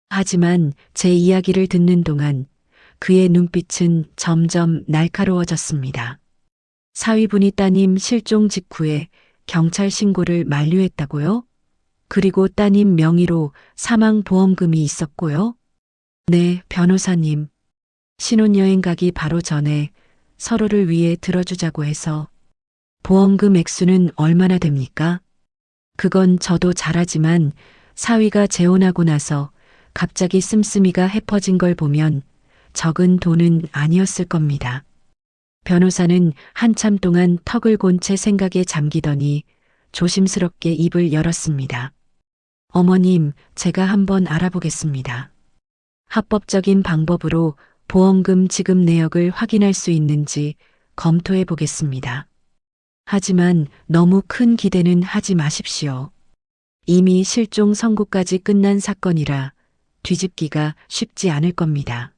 하지만 제 이야기를 듣는 동안 그의 눈빛은 점점 날카로워졌습니다. 사위분이 따님 실종 직후에 경찰 신고를 만료했다고요? 그리고 따님 명의로 사망보험금이 있었고요? 네, 변호사님. 신혼여행 가기 바로 전에 서로를 위해 들어주자고 해서. 보험금 액수는 얼마나 됩니까? 그건 저도 잘하지만 사위가 재혼하고 나서 갑자기 씀씀이가 해퍼진 걸 보면 적은 돈은 아니었을 겁니다. 변호사는 한참 동안 턱을 곤 채 생각에 잠기더니 조심스럽게 입을 열었습니다. 어머님, 제가 한번 알아보겠습니다. 합법적인 방법으로 보험금 지급 내역을 확인할 수 있는지 검토해 보겠습니다. 하지만 너무 큰 기대는 하지 마십시오. 이미 실종 선고까지 끝난 사건이라 뒤집기가 쉽지 않을 겁니다.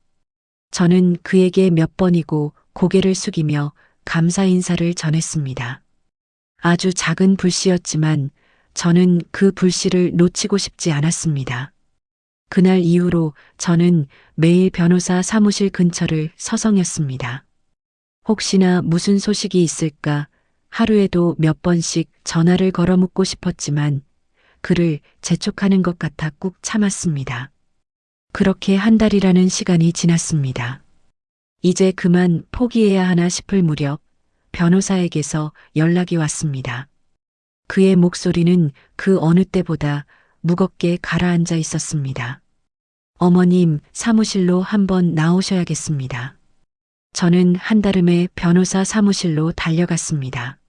저는 그에게 몇 번이고 고개를 숙이며 감사 인사를 전했습니다. 아주 작은 불씨였지만 저는 그 불씨를 놓치고 싶지 않았습니다. 그날 이후로 저는 매일 변호사 사무실 근처를 서성였습니다. 혹시나 무슨 소식이 있을까 하루에도 몇 번씩 전화를 걸어 묻고 싶었지만 그를 재촉하는 것 같아 꾹 참았습니다. 그렇게 한 달이라는 시간이 지났습니다. 이제 그만 포기해야 하나 싶을 무렵 변호사에게서 연락이 왔습니다. 그의 목소리는 그 어느 때보다 무겁게 가라앉아 있었습니다. 어머님, 사무실로 한번 나오셔야겠습니다. 저는 한달음에 변호사 사무실로 달려갔습니다.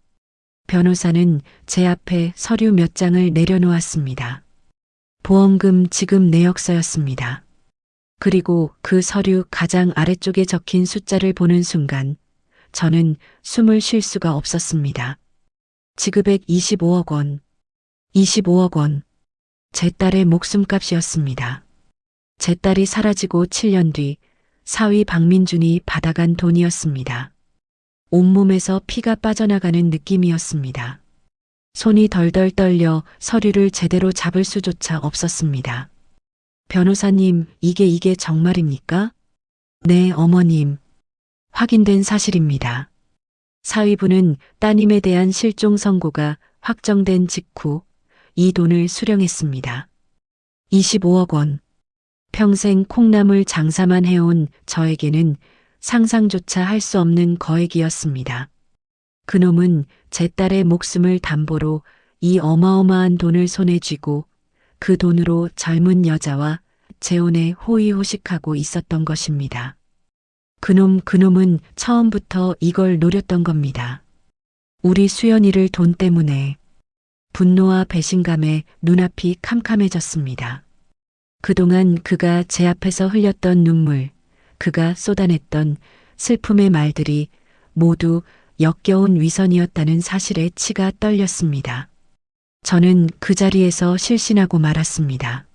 변호사는 제 앞에 서류 몇 장을 내려놓았습니다. 보험금 지급 내역서였습니다. 그리고 그 서류 가장 아래쪽에 적힌 숫자를 보는 순간 저는 숨을 쉴 수가 없었습니다. 지급액 25억 원. 25억 원. 제 딸의 목숨값이었습니다. 제 딸이 사라지고 7년 뒤 사위 박민준이 받아간 돈이었습니다. 온몸에서 피가 빠져나가는 느낌이었습니다. 손이 덜덜 떨려 서류를 제대로 잡을 수조차 없었습니다. 변호사님, 이게 정말입니까? 네, 어머님. 확인된 사실입니다. 사위부는 따님에 대한 실종 선고가 확정된 직후 이 돈을 수령했습니다. 25억 원. 평생 콩나물 장사만 해온 저에게는 상상조차 할 수 없는 거액이었습니다. 그놈은 제 딸의 목숨을 담보로 이 어마어마한 돈을 손에 쥐고 그 돈으로 젊은 여자와 재혼에 호의호식하고 있었던 것입니다. 그놈은 처음부터 이걸 노렸던 겁니다. 우리 수연이를 돈 때문에. 분노와 배신감에 눈앞이 캄캄해졌습니다. 그동안 그가 제 앞에서 흘렸던 눈물, 그가 쏟아냈던 슬픔의 말들이 모두 역겨운 위선이었다는 사실에 치가 떨렸습니다. 저는 그 자리에서 실신하고 말았습니다.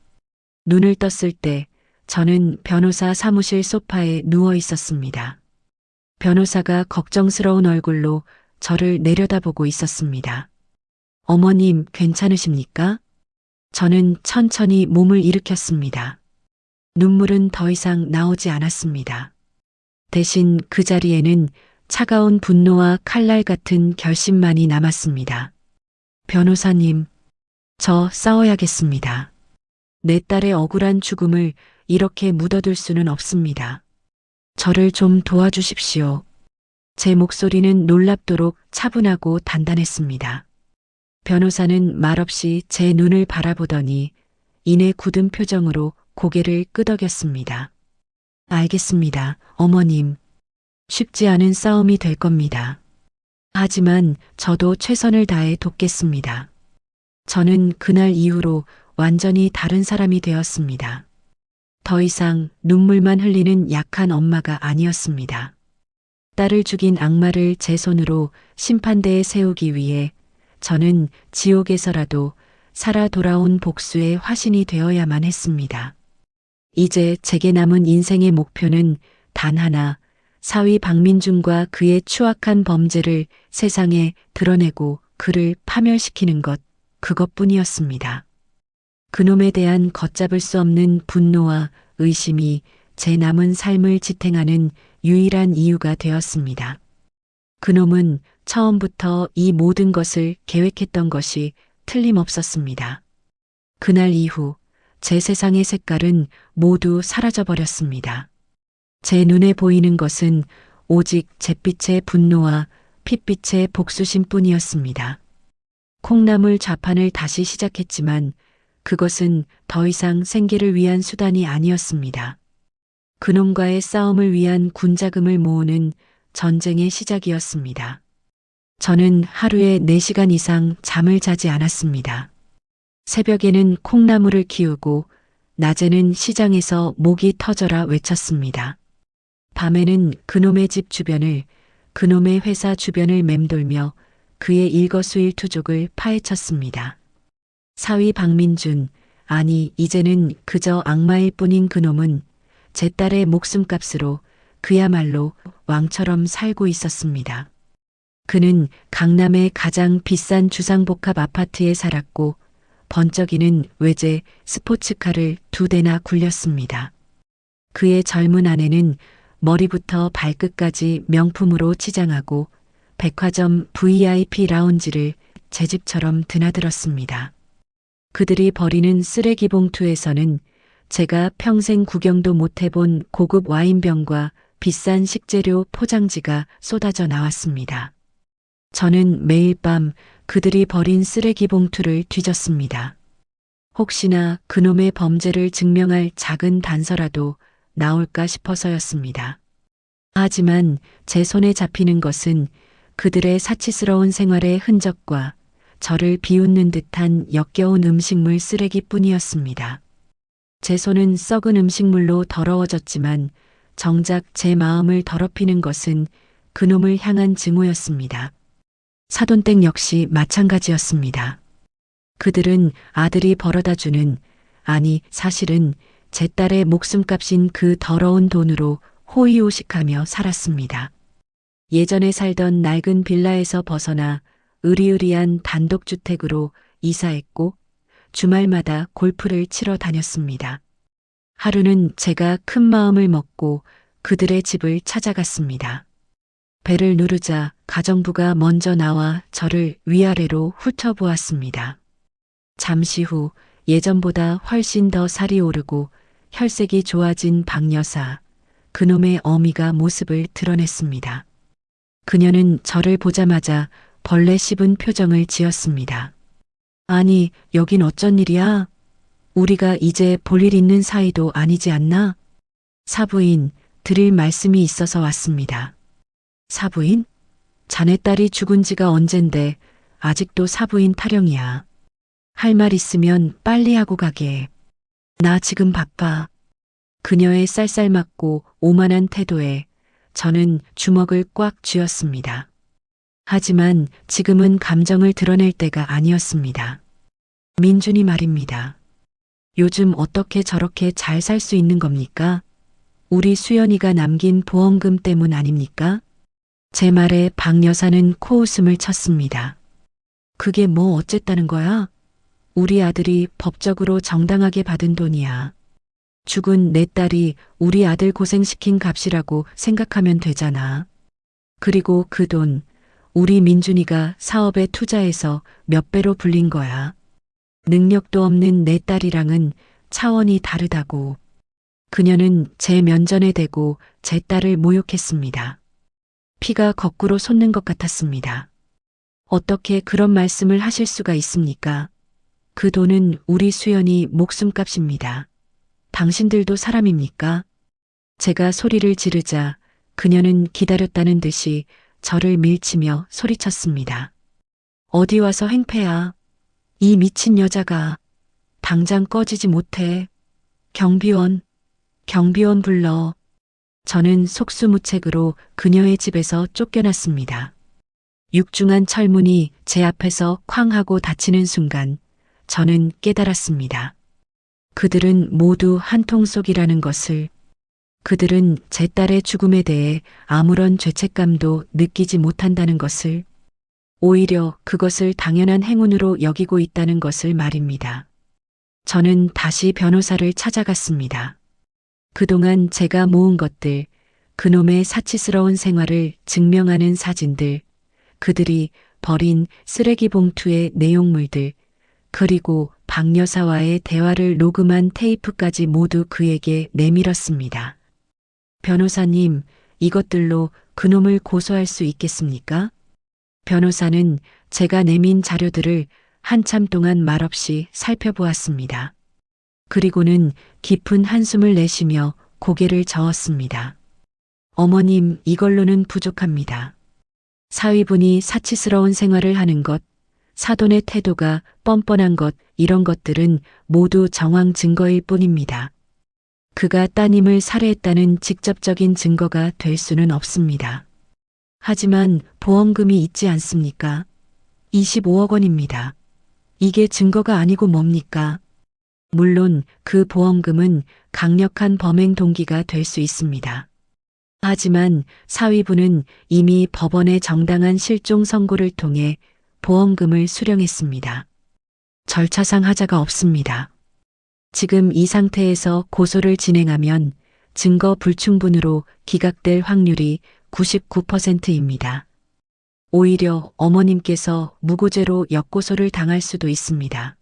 눈을 떴을 때 저는 변호사 사무실 소파에 누워 있었습니다. 변호사가 걱정스러운 얼굴로 저를 내려다보고 있었습니다. 어머님, 괜찮으십니까? 저는 천천히 몸을 일으켰습니다. 눈물은 더 이상 나오지 않았습니다. 대신 그 자리에는 차가운 분노와 칼날 같은 결심만이 남았습니다. 변호사님, 저 싸워야겠습니다. 내 딸의 억울한 죽음을 이렇게 묻어둘 수는 없습니다. 저를 좀 도와주십시오. 제 목소리는 놀랍도록 차분하고 단단했습니다. 변호사는 말없이 제 눈을 바라보더니 이내 굳은 표정으로 고개를 끄덕였습니다. 알겠습니다, 어머님. 쉽지 않은 싸움이 될 겁니다. 하지만 저도 최선을 다해 돕겠습니다. 저는 그날 이후로 완전히 다른 사람이 되었습니다. 더 이상 눈물만 흘리는 약한 엄마가 아니었습니다. 딸을 죽인 악마를 제 손으로 심판대에 세우기 위해 저는 지옥에서라도 살아 돌아온 복수의 화신이 되어야만 했습니다. 이제 제게 남은 인생의 목표는 단 하나, 사위 박민준과 그의 추악한 범죄를 세상에 드러내고 그를 파멸시키는 것, 그것뿐이었습니다. 그놈에 대한 걷잡을 수 없는 분노와 의심이 제 남은 삶을 지탱하는 유일한 이유가 되었습니다. 그놈은 처음부터 이 모든 것을 계획했던 것이 틀림없었습니다. 그날 이후 제 세상의 색깔은 모두 사라져버렸습니다. 제 눈에 보이는 것은 오직 잿빛의 분노와 핏빛의 복수심뿐이었습니다. 콩나물 좌판을 다시 시작했지만 그것은 더 이상 생계를 위한 수단이 아니었습니다. 그놈과의 싸움을 위한 군자금을 모으는 전쟁의 시작이었습니다. 저는 하루에 4시간 이상 잠을 자지 않았습니다. 새벽에는 콩나물을 키우고 낮에는 시장에서 목이 터져라 외쳤습니다. 밤에는 그놈의 집 주변을, 그놈의 회사 주변을 맴돌며 그의 일거수일투족을 파헤쳤습니다. 사위 박민준, 아니 이제는 그저 악마일 뿐인 그놈은 제 딸의 목숨값으로 그야말로 왕처럼 살고 있었습니다. 그는 강남의 가장 비싼 주상복합 아파트에 살았고 번쩍이는 외제 스포츠카를 2대나 굴렸습니다. 그의 젊은 아내는 머리부터 발끝까지 명품으로 치장하고 백화점 VIP 라운지를 제 집처럼 드나들었습니다. 그들이 버리는 쓰레기 봉투에서는 제가 평생 구경도 못 해본 고급 와인병과 비싼 식재료 포장지가 쏟아져 나왔습니다. 저는 매일 밤 그들이 버린 쓰레기 봉투를 뒤졌습니다. 혹시나 그놈의 범죄를 증명할 작은 단서라도 나올까 싶어서였습니다. 하지만 제 손에 잡히는 것은 그들의 사치스러운 생활의 흔적과 저를 비웃는 듯한 역겨운 음식물 쓰레기뿐이었습니다. 제 손은 썩은 음식물로 더러워졌지만 정작 제 마음을 더럽히는 것은 그놈을 향한 증오였습니다. 사돈댁 역시 마찬가지였습니다. 그들은 아들이 벌어다주는, 아니 사실은 제 딸의 목숨값인 그 더러운 돈으로 호의호식하며 살았습니다. 예전에 살던 낡은 빌라에서 벗어나 으리으리한 단독주택으로 이사했고 주말마다 골프를 치러 다녔습니다. 하루는 제가 큰 마음을 먹고 그들의 집을 찾아갔습니다. 배를 누르자 가정부가 먼저 나와 저를 위아래로 훑어보았습니다. 잠시 후 예전보다 훨씬 더 살이 오르고 혈색이 좋아진 박 여사, 그놈의 어미가 모습을 드러냈습니다. 그녀는 저를 보자마자 벌레 씹은 표정을 지었습니다. 아니, 여긴 어쩐 일이야? 우리가 이제 볼 일 있는 사이도 아니지 않나? 사부인, 드릴 말씀이 있어서 왔습니다. 사부인? 자네 딸이 죽은 지가 언젠데 아직도 사부인 타령이야. 할 말 있으면 빨리 하고 가게. 나 지금 바빠. 그녀의 쌀쌀맞고 오만한 태도에 저는 주먹을 꽉 쥐었습니다. 하지만 지금은 감정을 드러낼 때가 아니었습니다. 민준이 말입니다. 요즘 어떻게 저렇게 잘 살 수 있는 겁니까? 우리 수연이가 남긴 보험금 때문 아닙니까? 제 말에 박 여사는 코웃음을 쳤습니다. 그게 뭐 어쨌다는 거야? 우리 아들이 법적으로 정당하게 받은 돈이야. 죽은 내 딸이 우리 아들 고생시킨 값이라고 생각하면 되잖아. 그리고 그 돈, 우리 민준이가 사업에 투자해서 몇 배로 불린 거야. 능력도 없는 내 딸이랑은 차원이 다르다고. 그녀는 제 면전에 대고 제 딸을 모욕했습니다. 피가 거꾸로 솟는 것 같았습니다. 어떻게 그런 말씀을 하실 수가 있습니까? 그 돈은 우리 수연이 목숨값입니다. 당신들도 사람입니까? 제가 소리를 지르자 그녀는 기다렸다는 듯이 저를 밀치며 소리쳤습니다. 어디 와서 행패야. 이 미친 여자가 당장 꺼지지 못해. 경비원 불러. 저는 속수무책으로 그녀의 집에서 쫓겨났습니다. 육중한 철문이 제 앞에서 쾅 하고 닫히는 순간 저는 깨달았습니다. 그들은 모두 한 통속이라는 것을. 그들은 제 딸의 죽음에 대해 아무런 죄책감도 느끼지 못한다는 것을. 오히려 그것을 당연한 행운으로 여기고 있다는 것을 말입니다. 저는 다시 변호사를 찾아갔습니다. 그동안 제가 모은 것들, 그놈의 사치스러운 생활을 증명하는 사진들, 그들이 버린 쓰레기 봉투의 내용물들, 그리고 박 여사와의 대화를 녹음한 테이프까지 모두 그에게 내밀었습니다. 변호사님, 이것들로 그놈을 고소할 수 있겠습니까? 변호사는 제가 내민 자료들을 한참 동안 말없이 살펴보았습니다. 그리고는 깊은 한숨을 내쉬며 고개를 저었습니다. 어머님, 이걸로는 부족합니다. 사위분이 사치스러운 생활을 하는 것, 사돈의 태도가 뻔뻔한 것, 이런 것들은 모두 정황 증거일 뿐입니다. 그가 따님을 살해했다는 직접적인 증거가 될 수는 없습니다. 하지만 보험금이 있지 않습니까? 25억 원입니다. 이게 증거가 아니고 뭡니까? 물론 그 보험금은 강력한 범행 동기가 될 수 있습니다. 하지만 사위분은 이미 법원의 정당한 실종 선고를 통해 보험금을 수령했습니다. 절차상 하자가 없습니다. 지금 이 상태에서 고소를 진행하면 증거 불충분으로 기각될 확률이 99%입니다. 오히려 어머님께서 무고죄로 역고소를 당할 수도 있습니다.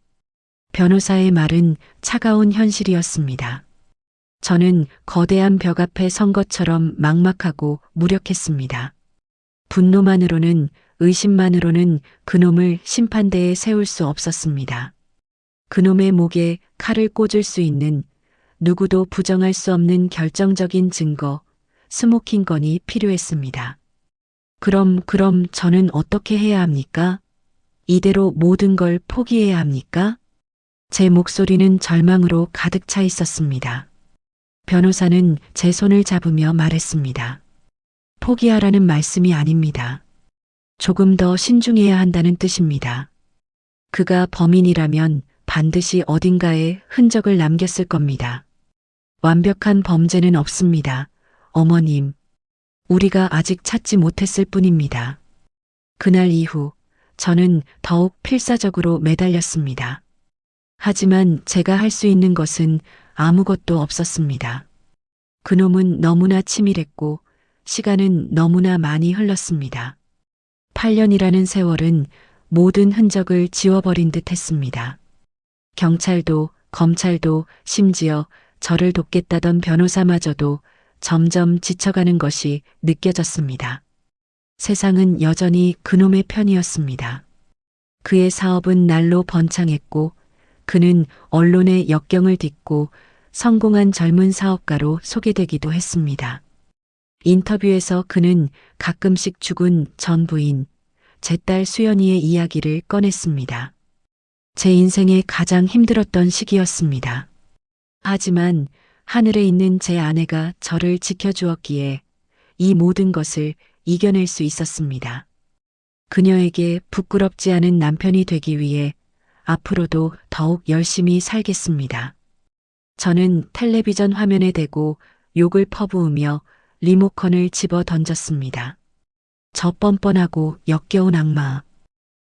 변호사의 말은 차가운 현실이었습니다. 저는 거대한 벽 앞에 선 것처럼 막막하고 무력했습니다. 분노만으로는, 의심만으로는 그놈을 심판대에 세울 수 없었습니다. 그놈의 목에 칼을 꽂을 수 있는, 누구도 부정할 수 없는 결정적인 증거, 스모킹건이 필요했습니다. 그럼 저는 어떻게 해야 합니까? 이대로 모든 걸 포기해야 합니까? 제 목소리는 절망으로 가득 차 있었습니다. 변호사는 제 손을 잡으며 말했습니다. 포기하라는 말씀이 아닙니다. 조금 더 신중해야 한다는 뜻입니다. 그가 범인이라면 반드시 어딘가에 흔적을 남겼을 겁니다. 완벽한 범죄는 없습니다. 어머님, 우리가 아직 찾지 못했을 뿐입니다. 그날 이후 저는 더욱 필사적으로 매달렸습니다. 하지만 제가 할 수 있는 것은 아무것도 없었습니다. 그놈은 너무나 치밀했고 시간은 너무나 많이 흘렀습니다. 8년이라는 세월은 모든 흔적을 지워버린 듯 했습니다. 경찰도, 검찰도, 심지어 저를 돕겠다던 변호사마저도 점점 지쳐가는 것이 느껴졌습니다. 세상은 여전히 그놈의 편이었습니다. 그의 사업은 날로 번창했고 그는 언론의 역경을 딛고 성공한 젊은 사업가로 소개되기도 했습니다. 인터뷰에서 그는 가끔씩 죽은 전 부인, 제 딸 수연이의 이야기를 꺼냈습니다. 제 인생의 가장 힘들었던 시기였습니다. 하지만 하늘에 있는 제 아내가 저를 지켜주었기에 이 모든 것을 이겨낼 수 있었습니다. 그녀에게 부끄럽지 않은 남편이 되기 위해 앞으로도 더욱 열심히 살겠습니다. 저는 텔레비전 화면에 대고 욕을 퍼부으며 리모컨을 집어 던졌습니다. 저 뻔뻔하고 역겨운 악마.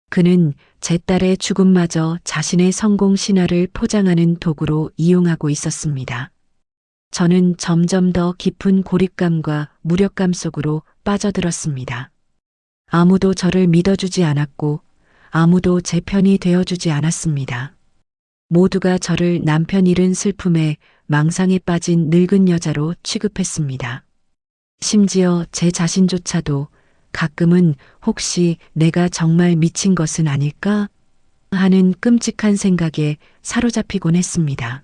그는 제 딸의 죽음마저 자신의 성공 신화를 포장하는 도구로 이용하고 있었습니다. 저는 점점 더 깊은 고립감과 무력감 속으로 빠져들었습니다. 아무도 저를 믿어주지 않았고 아무도 제 편이 되어주지 않았습니다. 모두가 저를 남편 잃은 슬픔에 망상에 빠진 늙은 여자로 취급했습니다. 심지어 제 자신조차도 가끔은 혹시 내가 정말 미친 것은 아닐까 하는 끔찍한 생각에 사로잡히곤 했습니다.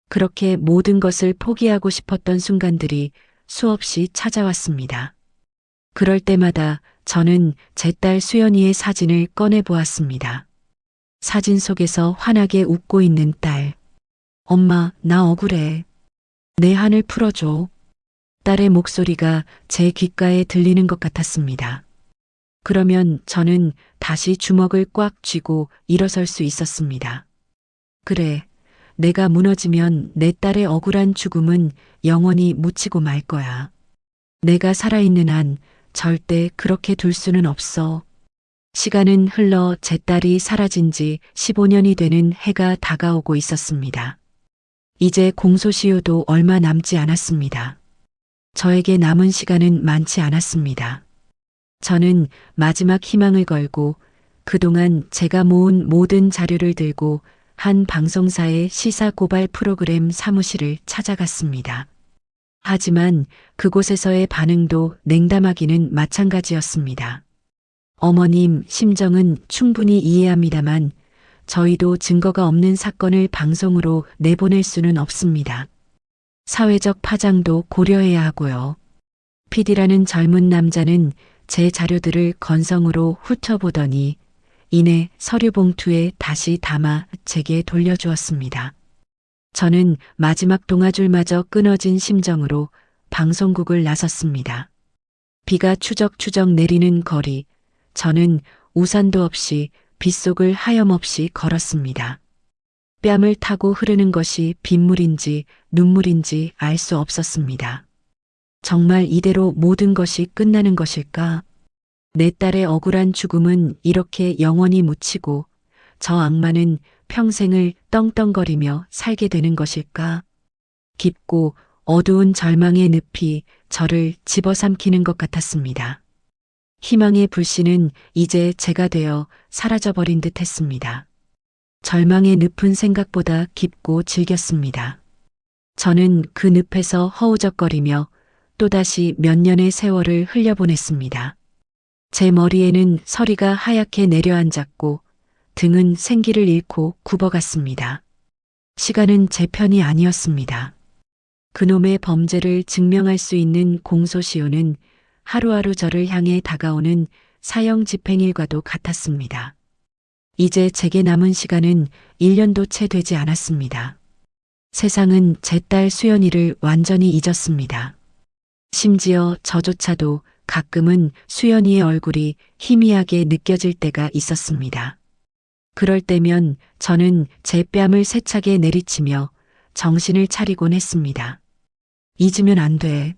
그렇게 모든 것을 포기하고 싶었던 순간들이 수없이 찾아왔습니다. 그럴 때마다 저는 제 딸 수연이의 사진을 꺼내 보았습니다. 사진 속에서 환하게 웃고 있는 딸. 엄마, 나 억울해. 내 한을 풀어줘. 딸의 목소리가 제 귓가에 들리는 것 같았습니다. 그러면 저는 다시 주먹을 꽉 쥐고 일어설 수 있었습니다. 그래, 내가 무너지면 내 딸의 억울한 죽음은 영원히 묻히고 말 거야. 내가 살아있는 한 절대 그렇게 둘 수는 없어. 시간은 흘러 제 딸이 사라진 지 15년이 되는 해가 다가오고 있었습니다. 이제 공소시효도 얼마 남지 않았습니다. 저에게 남은 시간은 많지 않았습니다. 저는 마지막 희망을 걸고 그동안 제가 모은 모든 자료를 들고 한 방송사의 시사 고발 프로그램 사무실을 찾아갔습니다. 하지만 그곳에서의 반응도 냉담하기는 마찬가지였습니다. 어머님 심정은 충분히 이해합니다만 저희도 증거가 없는 사건을 방송으로 내보낼 수는 없습니다. 사회적 파장도 고려해야 하고요. PD라는 젊은 남자는 제 자료들을 건성으로 훑어보더니 이내 서류 봉투에 다시 담아 제게 돌려주었습니다. 저는 마지막 동아줄마저 끊어진 심정으로 방송국을 나섰습니다. 비가 추적추적 내리는 거리, 저는 우산도 없이 빗속을 하염없이 걸었습니다. 뺨을 타고 흐르는 것이 빗물인지 눈물인지 알 수 없었습니다. 정말 이대로 모든 것이 끝나는 것일까? 내 딸의 억울한 죽음은 이렇게 영원히 묻히고 저 악마는 평생을 떵떵거리며 살게 되는 것일까? 깊고 어두운 절망의 늪이 저를 집어삼키는 것 같았습니다. 희망의 불씨는 이제 제가 되어 사라져버린 듯 했습니다. 절망의 늪은 생각보다 깊고 질겼습니다. 저는 그 늪에서 허우적거리며 또다시 몇 년의 세월을 흘려보냈습니다. 제 머리에는 서리가 하얗게 내려앉았고 등은 생기를 잃고 굽어갔습니다. 시간은 제 편이 아니었습니다. 그놈의 범죄를 증명할 수 있는 공소시효는 하루하루 저를 향해 다가오는 사형 집행일과도 같았습니다. 이제 제게 남은 시간은 1년도 채 되지 않았습니다. 세상은 제 딸 수연이를 완전히 잊었습니다. 심지어 저조차도 가끔은 수연이의 얼굴이 희미하게 느껴질 때가 있었습니다. 그럴 때면 저는 제 뺨을 세차게 내리치며 정신을 차리곤 했습니다. 잊으면 안 돼.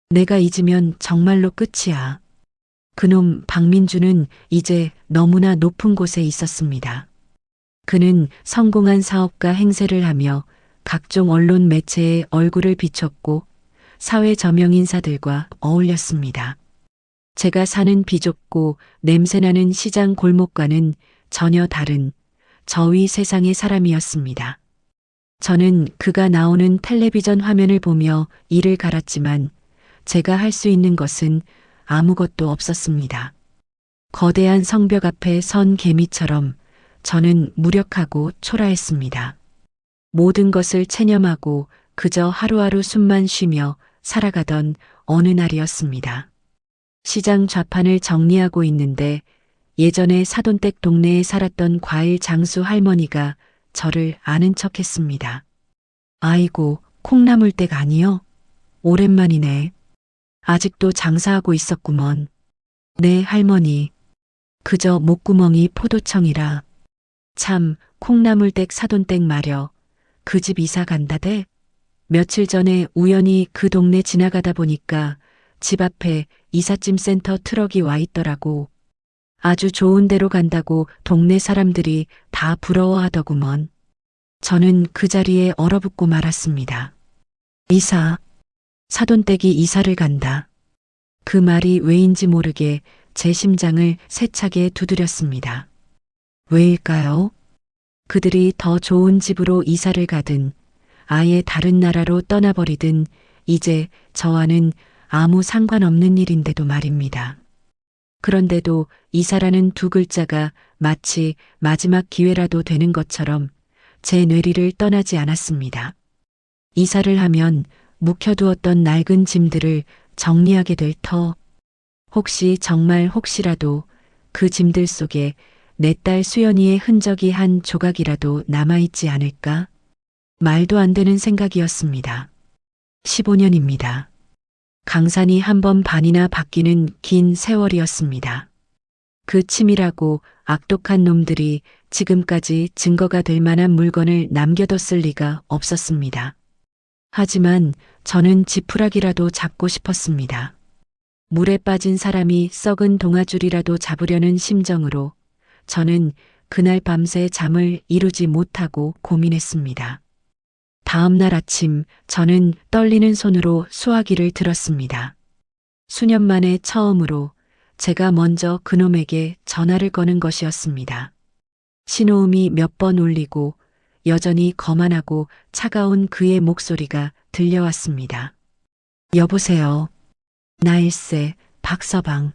내가 잊으면 정말로 끝이야. 그놈 박민주는 이제 너무나 높은 곳에 있었습니다. 그는 성공한 사업가 행세를 하며 각종 언론 매체에 얼굴을 비췄고 사회 저명 인사들과 어울렸습니다. 제가 사는 비좁고 냄새나는 시장 골목과는 전혀 다른 저 위 세상의 사람이었습니다. 저는 그가 나오는 텔레비전 화면을 보며 이를 갈았지만 제가 할 수 있는 것은 아무것도 없었습니다. 거대한 성벽 앞에 선 개미처럼 저는 무력하고 초라했습니다. 모든 것을 체념하고 그저 하루하루 숨만 쉬며 살아가던 어느 날이었습니다. 시장 좌판을 정리하고 있는데 예전에 사돈댁 동네에 살았던 과일 장수 할머니가 저를 아는 척했습니다. 아이고, 콩나물댁 아니요? 오랜만이네. 아직도 장사하고 있었구먼. 네, 할머니. 그저 목구멍이 포도청이라. 참, 콩나물댁 사돈댁 말여. 그 집 이사 간다대? 며칠 전에 우연히 그 동네 지나가다 보니까 집 앞에 이삿짐 센터 트럭이 와 있더라고. 아주 좋은 데로 간다고 동네 사람들이 다 부러워하더구먼. 저는 그 자리에 얼어붙고 말았습니다. 이사. 사돈댁이 이사를 간다. 그 말이 왜인지 모르게 제 심장을 세차게 두드렸습니다. 왜일까요? 그들이 더 좋은 집으로 이사를 가든 아예 다른 나라로 떠나버리든 이제 저와는 아무 상관없는 일인데도 말입니다. 그런데도 이사라는 두 글자가 마치 마지막 기회라도 되는 것처럼 제 뇌리를 떠나지 않았습니다. 이사를 하면 묵혀두었던 낡은 짐들을 정리하게 될 터. 혹시 정말 혹시라도 그 짐들 속에 내 딸 수연이의 흔적이 한 조각이라도 남아있지 않을까? 말도 안 되는 생각이었습니다. 15년입니다. 강산이 한 번 반이나 바뀌는 긴 세월이었습니다. 그 치밀하고 악독한 놈들이 지금까지 증거가 될 만한 물건을 남겨뒀을 리가 없었습니다. 하지만 저는 지푸라기라도 잡고 싶었습니다. 물에 빠진 사람이 썩은 동아줄이라도 잡으려는 심정으로 저는 그날 밤새 잠을 이루지 못하고 고민했습니다. 다음 날 아침 저는 떨리는 손으로 수화기를 들었습니다. 수년 만에 처음으로 제가 먼저 그놈에게 전화를 거는 것이었습니다. 신호음이 몇 번 울리고 여전히 거만하고 차가운 그의 목소리가 들려왔습니다. 여보세요. 나일세, 박서방.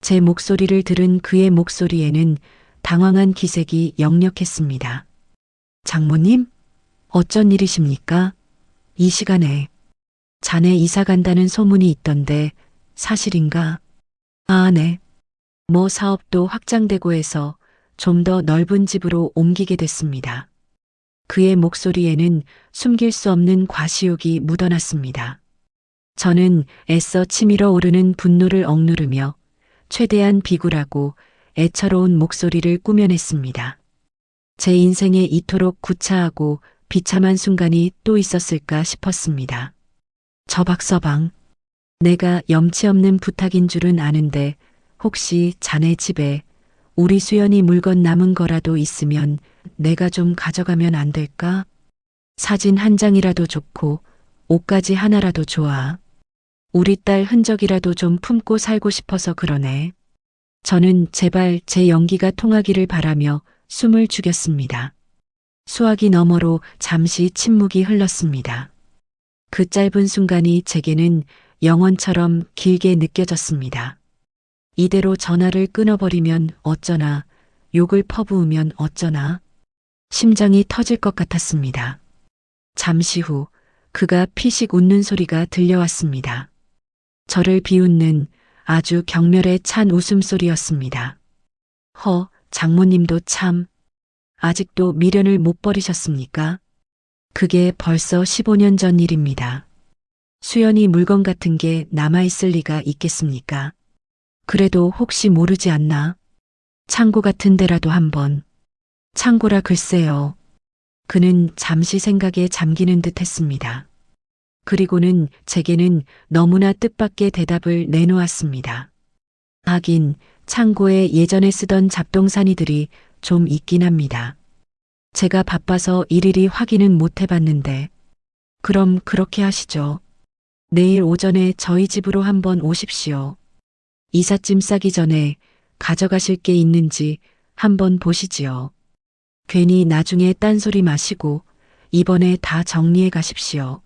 제 목소리를 들은 그의 목소리에는 당황한 기색이 역력했습니다. 장모님? 어쩐 일이십니까? 이 시간에. 자네 이사 간다는 소문이 있던데 사실인가? 아, 네. 뭐 사업도 확장되고 해서 좀 더 넓은 집으로 옮기게 됐습니다. 그의 목소리에는 숨길 수 없는 과시욕이 묻어났습니다. 저는 애써 치밀어 오르는 분노를 억누르며 최대한 비굴하고 애처로운 목소리를 꾸며냈습니다. 제 인생에 이토록 구차하고 비참한 순간이 또 있었을까 싶었습니다. 저박서방, 내가 염치 없는 부탁인 줄은 아는데 혹시 자네 집에 우리 수연이 물건 남은 거라도 있으면 내가 좀 가져가면 안 될까? 사진 한 장이라도 좋고 옷까지 하나라도 좋아. 우리 딸 흔적이라도 좀 품고 살고 싶어서 그러네. 저는 제발 제 연기가 통하기를 바라며 숨을 죽였습니다. 수화기 너머로 잠시 침묵이 흘렀습니다. 그 짧은 순간이 제게는 영원처럼 길게 느껴졌습니다. 이대로 전화를 끊어버리면 어쩌나, 욕을 퍼부으면 어쩌나, 심장이 터질 것 같았습니다. 잠시 후 그가 피식 웃는 소리가 들려왔습니다. 저를 비웃는 아주 경멸에 찬 웃음소리였습니다. 장모님도 참, 아직도 미련을 못 버리셨습니까? 그게 벌써 15년 전 일입니다. 수연이 물건 같은 게 남아있을 리가 있겠습니까? 그래도 혹시 모르지 않나? 창고 같은 데라도 한번. 창고라 글쎄요. 그는 잠시 생각에 잠기는 듯 했습니다. 그리고는 제게는 너무나 뜻밖의 대답을 내놓았습니다. 하긴 창고에 예전에 쓰던 잡동사니들이 좀 있긴 합니다. 제가 바빠서 일일이 확인은 못 해봤는데. 그럼 그렇게 하시죠. 내일 오전에 저희 집으로 한번 오십시오. 이삿짐 싸기 전에 가져가실 게 있는지 한번 보시지요. 괜히 나중에 딴소리 마시고 이번에 다 정리해 가십시오.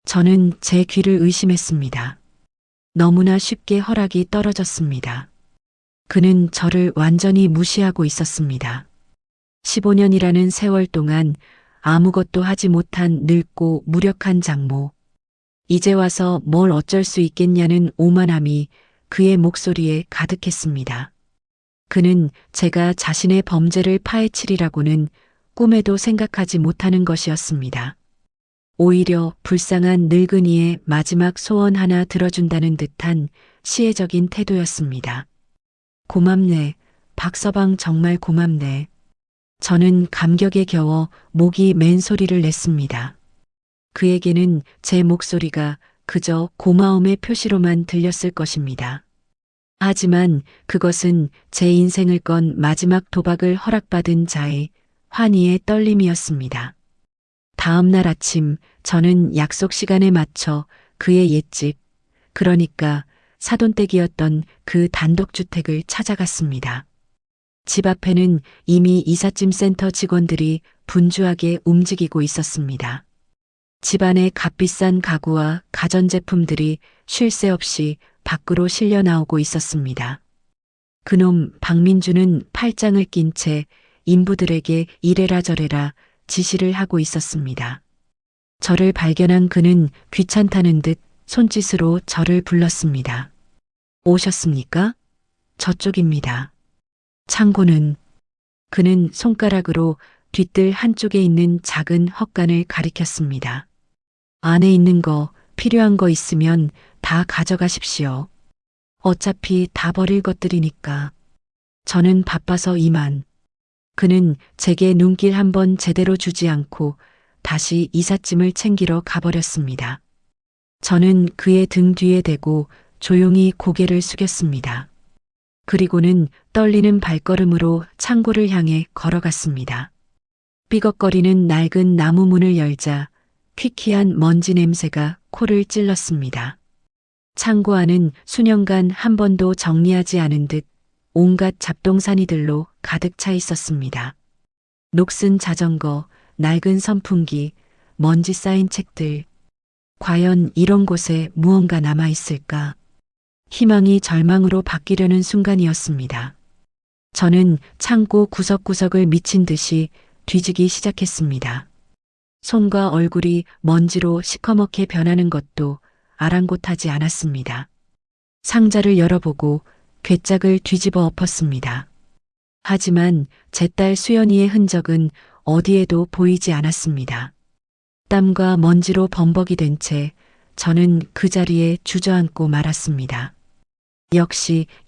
저는 제 귀를 의심했습니다. 너무나 쉽게 허락이 떨어졌습니다. 그는 저를 완전히 무시하고 있었습니다. 15년이라는 세월 동안 아무것도 하지 못한 늙고 무력한 장모. 이제 와서 뭘 어쩔 수 있겠냐는 오만함이 그의 목소리에 가득했습니다. 그는 제가 자신의 범죄를 파헤치리라고는 꿈에도 생각하지 못하는 것이었습니다. 오히려 불쌍한 늙은이의 마지막 소원 하나 들어준다는 듯한 시혜적인 태도였습니다. 고맙네. 박서방 정말 고맙네. 저는 감격에 겨워 목이 맨 소리를 냈습니다. 그에게는 제 목소리가 그저 고마움의 표시로만 들렸을 것입니다. 하지만 그것은 제 인생을 건 마지막 도박을 허락받은 자의 환희의 떨림이었습니다. 다음 날 아침 저는 약속 시간에 맞춰 그의 옛집, 그러니까 사돈댁이었던 그 단독주택을 찾아갔습니다. 집 앞에는 이미 이삿짐 센터 직원들이 분주하게 움직이고 있었습니다. 집안의 값비싼 가구와 가전제품들이 쉴 새 없이 밖으로 실려 나오고 있었습니다. 그놈 박민주는 팔짱을 낀 채 인부들에게 이래라 저래라 지시를 하고 있었습니다. 저를 발견한 그는 귀찮다는 듯 손짓으로 저를 불렀습니다. 오셨습니까? 저쪽입니다. 창고는. 그는 손가락으로 뒷뜰 한쪽에 있는 작은 헛간을 가리켰습니다. 안에 있는 거, 필요한 거 있으면 다 가져가십시오. 어차피 다 버릴 것들이니까. 저는 바빠서 이만. 그는 제게 눈길 한번 제대로 주지 않고 다시 이삿짐을 챙기러 가버렸습니다. 저는 그의 등 뒤에 대고 조용히 고개를 숙였습니다. 그리고는 떨리는 발걸음으로 창고를 향해 걸어갔습니다. 삐걱거리는 낡은 나무 문을 열자 퀴퀴한 먼지 냄새가 코를 찔렀습니다. 창고 안은 수년간 한 번도 정리하지 않은 듯 온갖 잡동사니들로 가득 차 있었습니다. 녹슨 자전거, 낡은 선풍기, 먼지 쌓인 책들. 과연 이런 곳에 무언가 남아 있을까? 희망이 절망으로 바뀌려는 순간이었습니다. 저는 창고 구석구석을 미친 듯이 뒤지기 시작했습니다. 손과 얼굴이 먼지로 시커멓게 변하는 것도 아랑곳하지 않았습니다. 상자를 열어보고 괴짝을 뒤집어 엎었습니다. 하지만 제 딸 수연이의 흔적은 어디에도 보이지 않았습니다. 땀과 먼지로 범벅이 된 채 저는 그 자리에 주저앉고 말았습니다.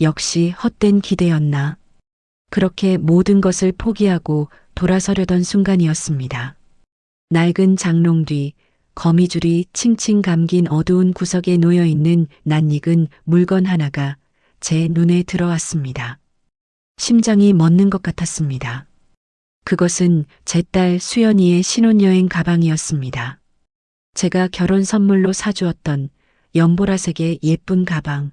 역시 헛된 기대였나. 그렇게 모든 것을 포기하고 돌아서려던 순간이었습니다. 낡은 장롱 뒤 거미줄이 칭칭 감긴 어두운 구석에 놓여있는 낯익은 물건 하나가 제 눈에 들어왔습니다. 심장이 멎는 것 같았습니다. 그것은 제 딸 수연이의 신혼여행 가방이었습니다. 제가 결혼 선물로 사주었던 연보라색의 예쁜 가방.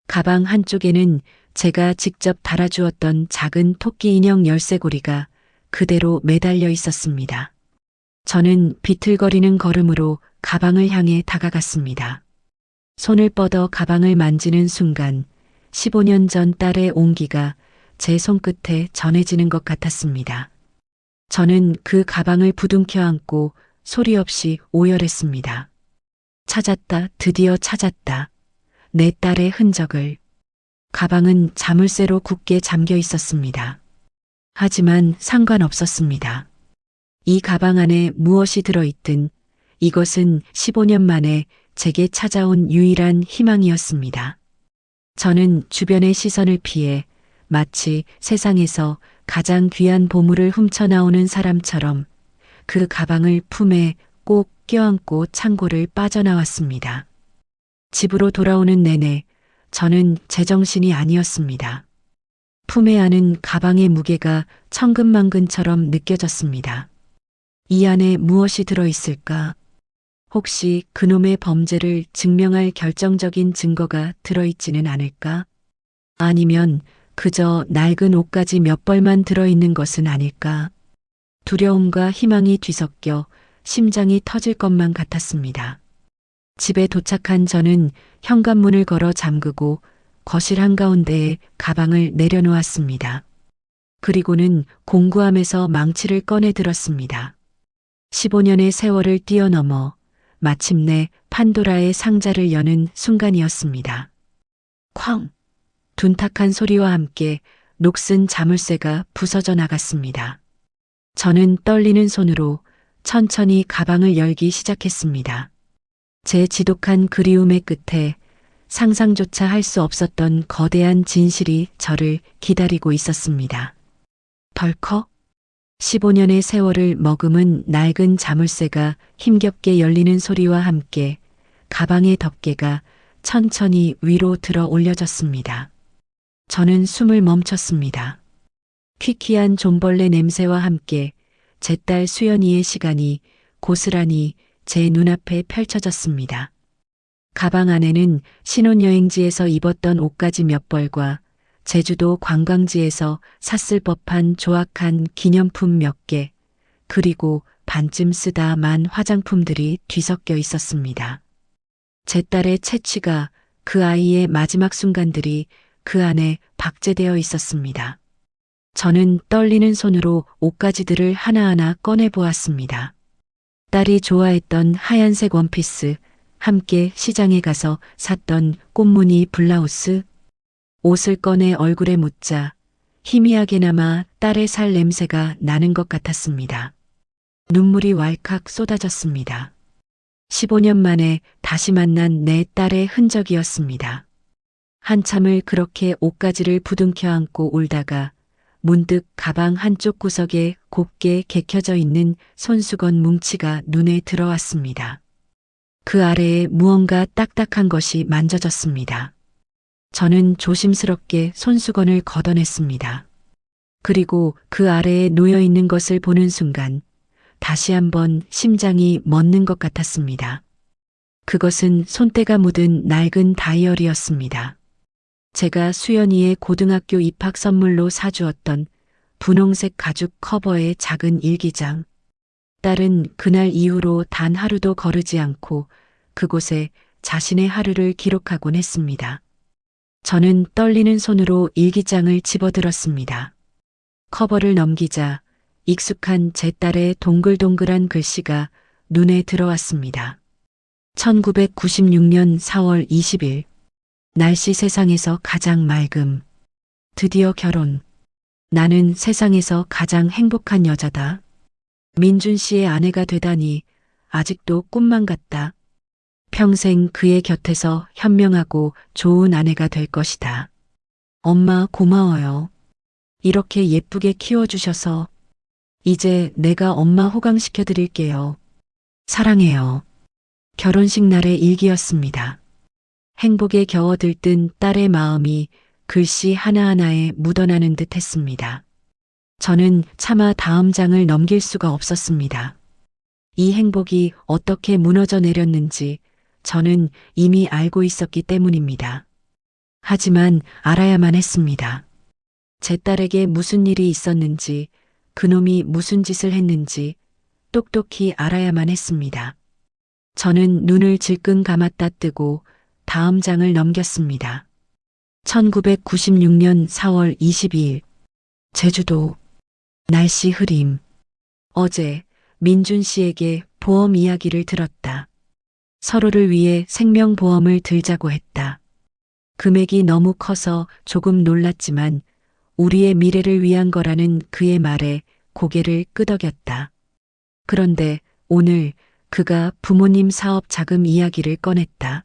가방 한쪽에는 제가 직접 달아주었던 작은 토끼 인형 열쇠고리가 그대로 매달려 있었습니다. 저는 비틀거리는 걸음으로 가방을 향해 다가갔습니다. 손을 뻗어 가방을 만지는 순간 15년 전 딸의 온기가 제 손끝에 전해지는 것 같았습니다. 저는 그 가방을 부둥켜 안고 소리 없이 오열했습니다. 찾았다, 드디어 찾았다. 내 딸의 흔적을. 가방은 자물쇠로 굳게 잠겨 있었습니다. 하지만 상관없었습니다. 이 가방 안에 무엇이 들어있든 이것은 15년 만에 제게 찾아온 유일한 희망이었습니다. 저는 주변의 시선을 피해 마치 세상에서 가장 귀한 보물을 훔쳐나오는 사람처럼 그 가방을 품에 꼭 껴안고 창고를 빠져나왔습니다. 집으로 돌아오는 내내 저는 제정신이 아니었습니다. 품에 안은 가방의 무게가 천근만근처럼 느껴졌습니다. 이 안에 무엇이 들어있을까? 혹시 그놈의 범죄를 증명할 결정적인 증거가 들어있지는 않을까? 아니면 그저 낡은 옷가지 몇 벌만 들어있는 것은 아닐까? 두려움과 희망이 뒤섞여 심장이 터질 것만 같았습니다. 집에 도착한 저는 현관문을 걸어 잠그고 거실 한가운데에 가방을 내려놓았습니다. 그리고는 공구함에서 망치를 꺼내 들었습니다. 15년의 세월을 뛰어넘어 마침내 판도라의 상자를 여는 순간이었습니다. 쾅! 둔탁한 소리와 함께 녹슨 자물쇠가 부서져 나갔습니다. 저는 떨리는 손으로 천천히 가방을 열기 시작했습니다. 제 지독한 그리움의 끝에 상상조차 할 수 없었던 거대한 진실이 저를 기다리고 있었습니다. 덜컥 15년의 세월을 머금은 낡은 자물쇠가 힘겹게 열리는 소리와 함께 가방의 덮개가 천천히 위로 들어 올려졌습니다. 저는 숨을 멈췄습니다. 퀴퀴한 존벌레 냄새와 함께 제 딸 수연이의 시간이 고스란히 제 눈앞에 펼쳐졌습니다. 가방 안에는 신혼여행지에서 입었던 옷가지 몇 벌과 제주도 관광지에서 샀을 법한 조악한 기념품 몇 개, 그리고 반쯤 쓰다 만 화장품들이 뒤섞여 있었습니다. 제 딸의 채취가 그 아이의 마지막 순간들이 그 안에 박제되어 있었습니다. 저는 떨리는 손으로 옷가지들을 하나하나 꺼내보았습니다. 딸이 좋아했던 하얀색 원피스, 함께 시장에 가서 샀던 꽃무늬 블라우스, 옷을 꺼내 얼굴에 묻자 희미하게나마 딸의 살 냄새가 나는 것 같았습니다. 눈물이 왈칵 쏟아졌습니다. 15년 만에 다시 만난 내 딸의 흔적이었습니다. 한참을 그렇게 옷가지를 부둥켜 안고 울다가 문득 가방 한쪽 구석에 곱게 개켜져 있는 손수건 뭉치가 눈에 들어왔습니다. 그 아래에 무언가 딱딱한 것이 만져졌습니다. 저는 조심스럽게 손수건을 걷어냈습니다. 그리고 그 아래에 놓여 있는 것을 보는 순간 다시 한번 심장이 멎는 것 같았습니다. 그것은 손때가 묻은 낡은 다이어리였습니다. 제가 수연이의 고등학교 입학 선물로 사주었던 분홍색 가죽 커버의 작은 일기장. 딸은 그날 이후로 단 하루도 거르지 않고 그곳에 자신의 하루를 기록하곤 했습니다. 저는 떨리는 손으로 일기장을 집어들었습니다. 커버를 넘기자 익숙한 제 딸의 동글동글한 글씨가 눈에 들어왔습니다. 1996년 4월 20일. 날씨 세상에서 가장 맑음. 드디어 결혼. 나는 세상에서 가장 행복한 여자다. 민준 씨의 아내가 되다니 아직도 꿈만 같다. 평생 그의 곁에서 현명하고 좋은 아내가 될 것이다. 엄마 고마워요. 이렇게 예쁘게 키워주셔서. 이제 내가 엄마 호강시켜 드릴게요. 사랑해요. 결혼식 날의 일기였습니다. 행복에 겨워 들뜬 딸의 마음이 글씨 하나하나에 묻어나는 듯 했습니다. 저는 차마 다음 장을 넘길 수가 없었습니다. 이 행복이 어떻게 무너져 내렸는지 저는 이미 알고 있었기 때문입니다. 하지만 알아야만 했습니다. 제 딸에게 무슨 일이 있었는지, 그놈이 무슨 짓을 했는지 똑똑히 알아야만 했습니다. 저는 눈을 질끈 감았다 뜨고 다음 장을 넘겼습니다. 1996년 4월 22일. 제주도. 날씨 흐림. 어제 민준 씨에게 보험 이야기를 들었다. 서로를 위해 생명보험을 들자고 했다. 금액이 너무 커서 조금 놀랐지만 우리의 미래를 위한 거라는 그의 말에 고개를 끄덕였다. 그런데 오늘 그가 부모님 사업 자금 이야기를 꺼냈다.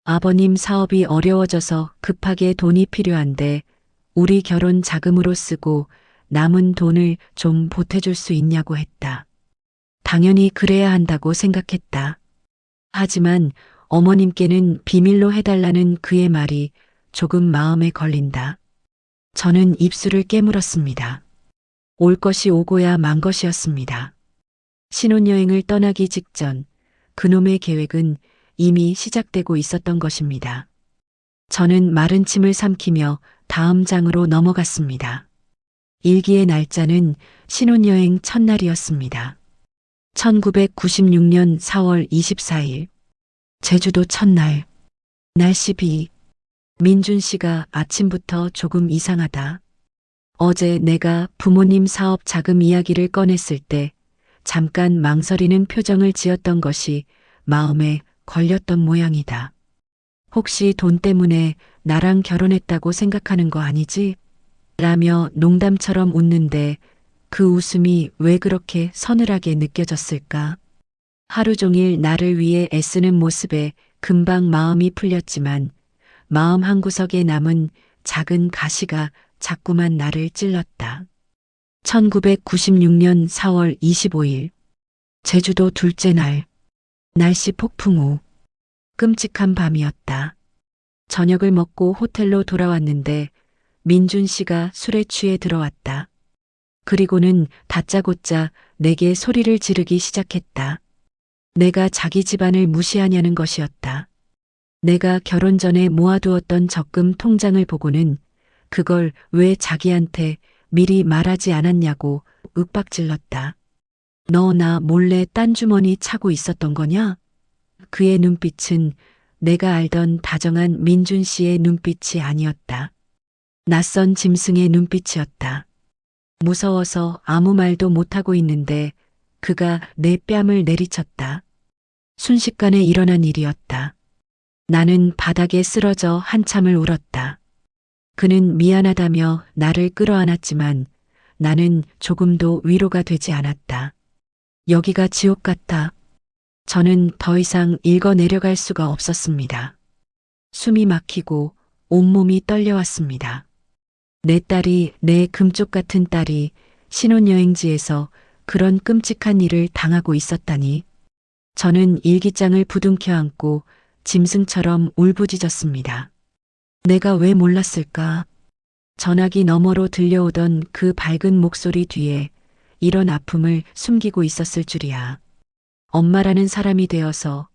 아버님 사업이 어려워져서 급하게 돈이 필요한데 우리 결혼 자금으로 쓰고 남은 돈을 좀 보태줄 수 있냐고 했다. 당연히 그래야 한다고 생각했다. 하지만 어머님께는 비밀로 해달라는 그의 말이 조금 마음에 걸린다. 저는 입술을 깨물었습니다. 올 것이 오고야 만 것이었습니다. 신혼여행을 떠나기 직전 그놈의 계획은 이미 시작되고 있었던 것입니다. 저는 마른 침을 삼키며 다음 장으로 넘어갔습니다. 일기의 날짜는 신혼여행 첫날이었습니다. 1996년 4월 24일. 제주도 첫날. 날씨 비. 민준 씨가 아침부터 조금 이상하다. 어제 내가 부모님 사업 자금 이야기를 꺼냈을 때 잠깐 망설이는 표정을 지었던 것이 마음에 걸렸던 모양이다. 혹시 돈 때문에 나랑 결혼했다고 생각하는 거 아니지? 라며 농담처럼 웃는데 그 웃음이 왜 그렇게 서늘하게 느껴졌을까? 하루 종일 나를 위해 애쓰는 모습에 금방 마음이 풀렸지만 마음 한구석에 남은 작은 가시가 자꾸만 나를 찔렀다. 1996년 4월 25일. 제주도 둘째 날. 날씨 폭풍 후. 끔찍한 밤이었다. 저녁을 먹고 호텔로 돌아왔는데 민준 씨가 술에 취해 들어왔다. 그리고는 다짜고짜 내게 소리를 지르기 시작했다. 내가 자기 집안을 무시하냐는 것이었다. 내가 결혼 전에 모아두었던 적금 통장을 보고는 그걸 왜 자기한테 미리 말하지 않았냐고 윽박질렀다. 너 나 몰래 딴 주머니 차고 있었던 거냐? 그의 눈빛은 내가 알던 다정한 민준 씨의 눈빛이 아니었다. 낯선 짐승의 눈빛이었다. 무서워서 아무 말도 못하고 있는데 그가 내 뺨을 내리쳤다. 순식간에 일어난 일이었다. 나는 바닥에 쓰러져 한참을 울었다. 그는 미안하다며 나를 끌어안았지만 나는 조금도 위로가 되지 않았다. 여기가 지옥 같다. 저는 더 이상 읽어 내려갈 수가 없었습니다. 숨이 막히고 온몸이 떨려왔습니다. 내 딸이, 내 금쪽 같은 딸이 신혼여행지에서 그런 끔찍한 일을 당하고 있었다니. 저는 일기장을 부둥켜 안고 짐승처럼 울부짖었습니다. 내가 왜 몰랐을까? 전화기 너머로 들려오던 그 밝은 목소리 뒤에 이런 아픔을 숨기고 있었을 줄이야. 엄마라는 사람이 되어서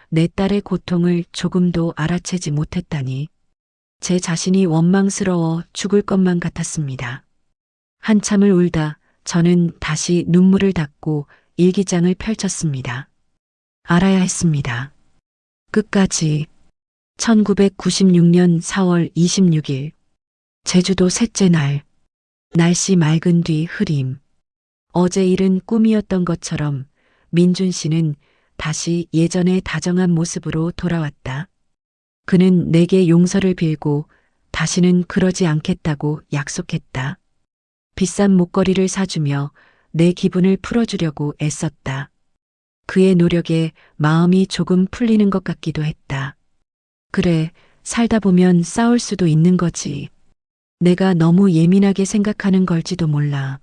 내 딸의 고통을 조금도 알아채지 못했다니. 제 자신이 원망스러워 죽을 것만 같았습니다. 한참을 울다 저는 다시 눈물을 닦고 일기장을 펼쳤습니다. 알아야 했습니다. 끝까지. 1996년 4월 26일. 제주도 셋째 날. 날씨 맑은 뒤 흐림. 어제 일은 꿈이었던 것처럼 민준 씨는 다시 예전의 다정한 모습으로 돌아왔다. 그는 내게 용서를 빌고 다시는 그러지 않겠다고 약속했다. 비싼 목걸이를 사주며 내 기분을 풀어주려고 애썼다. 그의 노력에 마음이 조금 풀리는 것 같기도 했다. 그래, 살다 보면 싸울 수도 있는 거지. 내가 너무 예민하게 생각하는 걸지도 몰라.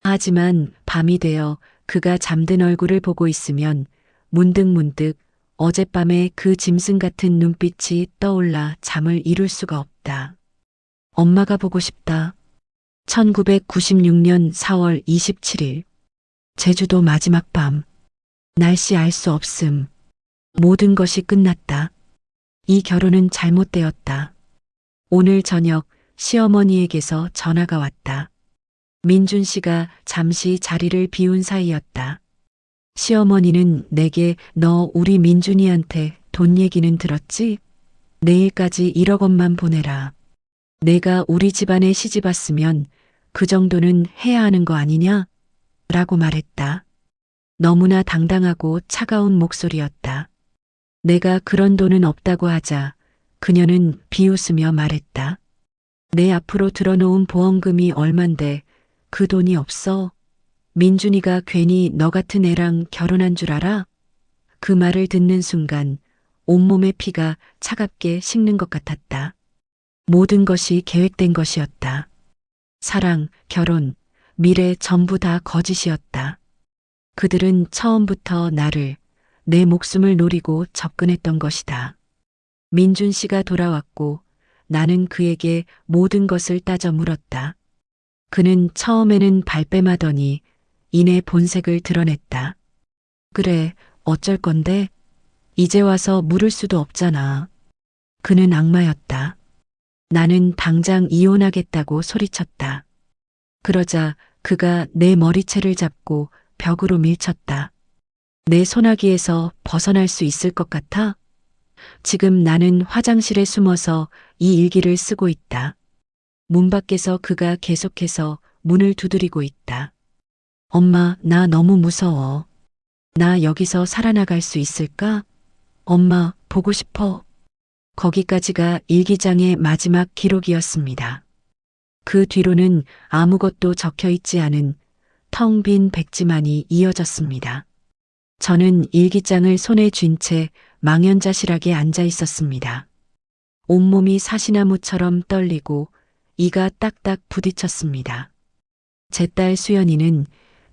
하지만 밤이 되어 그가 잠든 얼굴을 보고 있으면 문득문득 어젯밤의 그 짐승 같은 눈빛이 떠올라 잠을 이룰 수가 없다. 엄마가 보고 싶다. 1996년 4월 27일. 제주도 마지막 밤. 날씨 알 수 없음. 모든 것이 끝났다. 이 결혼은 잘못되었다. 오늘 저녁 시어머니에게서 전화가 왔다. 민준 씨가 잠시 자리를 비운 사이였다. 시어머니는 내게 너 우리 민준이한테 돈 얘기는 들었지? 내일까지 1억 원만 보내라. 내가 우리 집안에 시집 왔으면 그 정도는 해야 하는 거 아니냐? 라고 말했다. 너무나 당당하고 차가운 목소리였다. 내가 그런 돈은 없다고 하자 그녀는 비웃으며 말했다. 내 앞으로 들어놓은 보험금이 얼만데 그 돈이 없어? 민준이가 괜히 너 같은 애랑 결혼한 줄 알아? 그 말을 듣는 순간 온몸의 피가 차갑게 식는 것 같았다. 모든 것이 계획된 것이었다. 사랑, 결혼, 미래 전부 다 거짓이었다. 그들은 처음부터 나를, 내 목숨을 노리고 접근했던 것이다. 민준 씨가 돌아왔고 나는 그에게 모든 것을 따져 물었다. 그는 처음에는 발뺌하더니 이내 본색을 드러냈다. 그래, 어쩔 건데? 이제 와서 물을 수도 없잖아. 그는 악마였다. 나는 당장 이혼하겠다고 소리쳤다. 그러자 그가 내 머리채를 잡고 벽으로 밀쳤다. 내 소나기에서 벗어날 수 있을 것 같아? 지금 나는 화장실에 숨어서 이 일기를 쓰고 있다. 문 밖에서 그가 계속해서 문을 두드리고 있다. 엄마, 나 너무 무서워. 나 여기서 살아나갈 수 있을까? 엄마, 보고 싶어. 거기까지가 일기장의 마지막 기록이었습니다. 그 뒤로는 아무것도 적혀 있지 않은 텅 빈 백지만이 이어졌습니다. 저는 일기장을 손에 쥔 채 망연자실하게 앉아 있었습니다. 온몸이 사시나무처럼 떨리고 이가 딱딱 부딪혔습니다. 제 딸 수연이는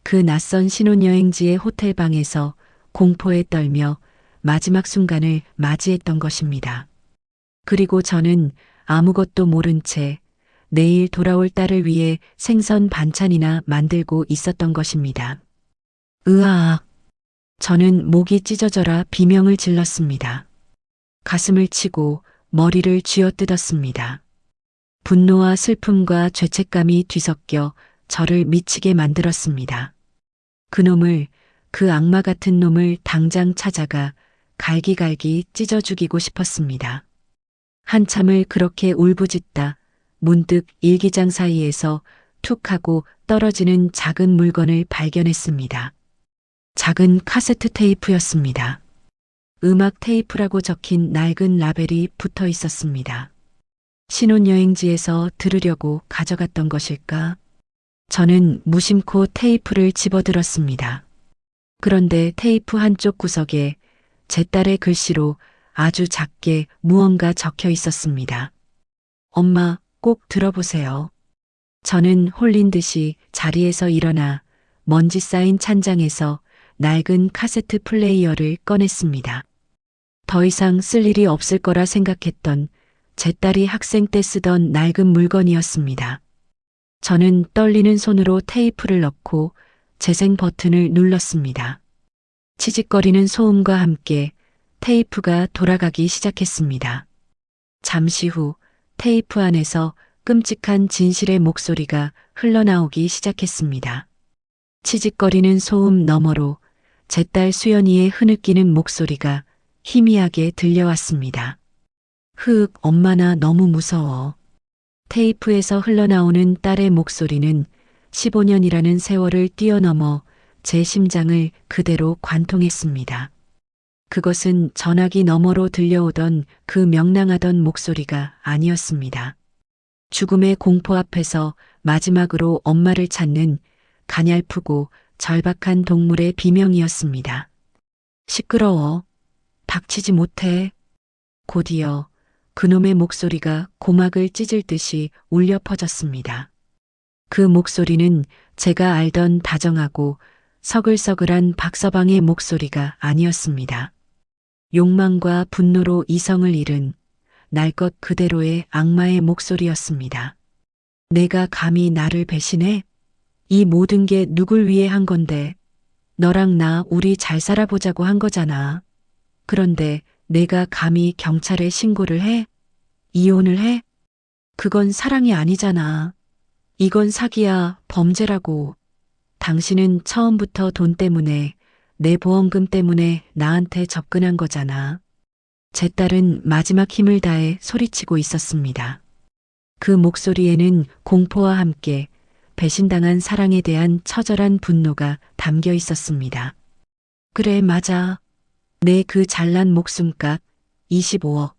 그 낯선 신혼여행지의 호텔방에서 공포에 떨며 마지막 순간을 맞이했던 것입니다. 그리고 저는 아무것도 모른 채 내일 돌아올 딸을 위해 생선 반찬이나 만들고 있었던 것입니다. 으아악. 저는 목이 찢어져라 비명을 질렀습니다. 가슴을 치고 머리를 쥐어뜯었습니다. 분노와 슬픔과 죄책감이 뒤섞여 저를 미치게 만들었습니다. 그놈을, 그 악마 같은 놈을 당장 찾아가 갈기갈기 찢어 죽이고 싶었습니다. 한참을 그렇게 울부짖다 문득 일기장 사이에서 툭 하고 떨어지는 작은 물건을 발견했습니다. 작은 카세트 테이프였습니다. 음악 테이프라고 적힌 낡은 라벨이 붙어 있었습니다. 신혼여행지에서 들으려고 가져갔던 것일까? 저는 무심코 테이프를 집어들었습니다. 그런데 테이프 한쪽 구석에 제 딸의 글씨로 아주 작게 무언가 적혀 있었습니다. 엄마, 꼭 들어보세요. 저는 홀린 듯이 자리에서 일어나 먼지 쌓인 찬장에서 낡은 카세트 플레이어를 꺼냈습니다. 더 이상 쓸 일이 없을 거라 생각했던 제 딸이 학생 때 쓰던 낡은 물건이었습니다. 저는 떨리는 손으로 테이프를 넣고 재생 버튼을 눌렀습니다. 치직거리는 소음과 함께 테이프가 돌아가기 시작했습니다. 잠시 후 테이프 안에서 끔찍한 진실의 목소리가 흘러나오기 시작했습니다. 치직거리는 소음 너머로 제 딸 수연이의 흐느끼는 목소리가 희미하게 들려왔습니다. 엄마 나 너무 무서워. 테이프에서 흘러나오는 딸의 목소리는 15년이라는 세월을 뛰어넘어 제 심장을 그대로 관통했습니다. 그것은 전화기 너머로 들려오던 그 명랑하던 목소리가 아니었습니다. 죽음의 공포 앞에서 마지막으로 엄마를 찾는 가냘프고 절박한 동물의 비명이었습니다. 시끄러워. 닥치지 못해. 곧이어 그놈의 목소리가 고막을 찢을 듯이 울려 퍼졌습니다. 그 목소리는 제가 알던 다정하고 서글서글한 박서방의 목소리가 아니었습니다. 욕망과 분노로 이성을 잃은 날 것 그대로의 악마의 목소리였습니다. 내가 감히 나를 배신해? 이 모든 게 누굴 위해 한 건데? 너랑 나 우리 잘 살아보자고 한 거잖아. 그런데 내가 감히 경찰에 신고를 해? 이혼을 해? 그건 사랑이 아니잖아. 이건 사기야, 범죄라고. 당신은 처음부터 돈 때문에, 내 보험금 때문에 나한테 접근한 거잖아. 제 딸은 마지막 힘을 다해 소리치고 있었습니다. 그 목소리에는 공포와 함께 배신당한 사랑에 대한 처절한 분노가 담겨 있었습니다. 그래, 맞아. 내 그 잘난 목숨값 25억.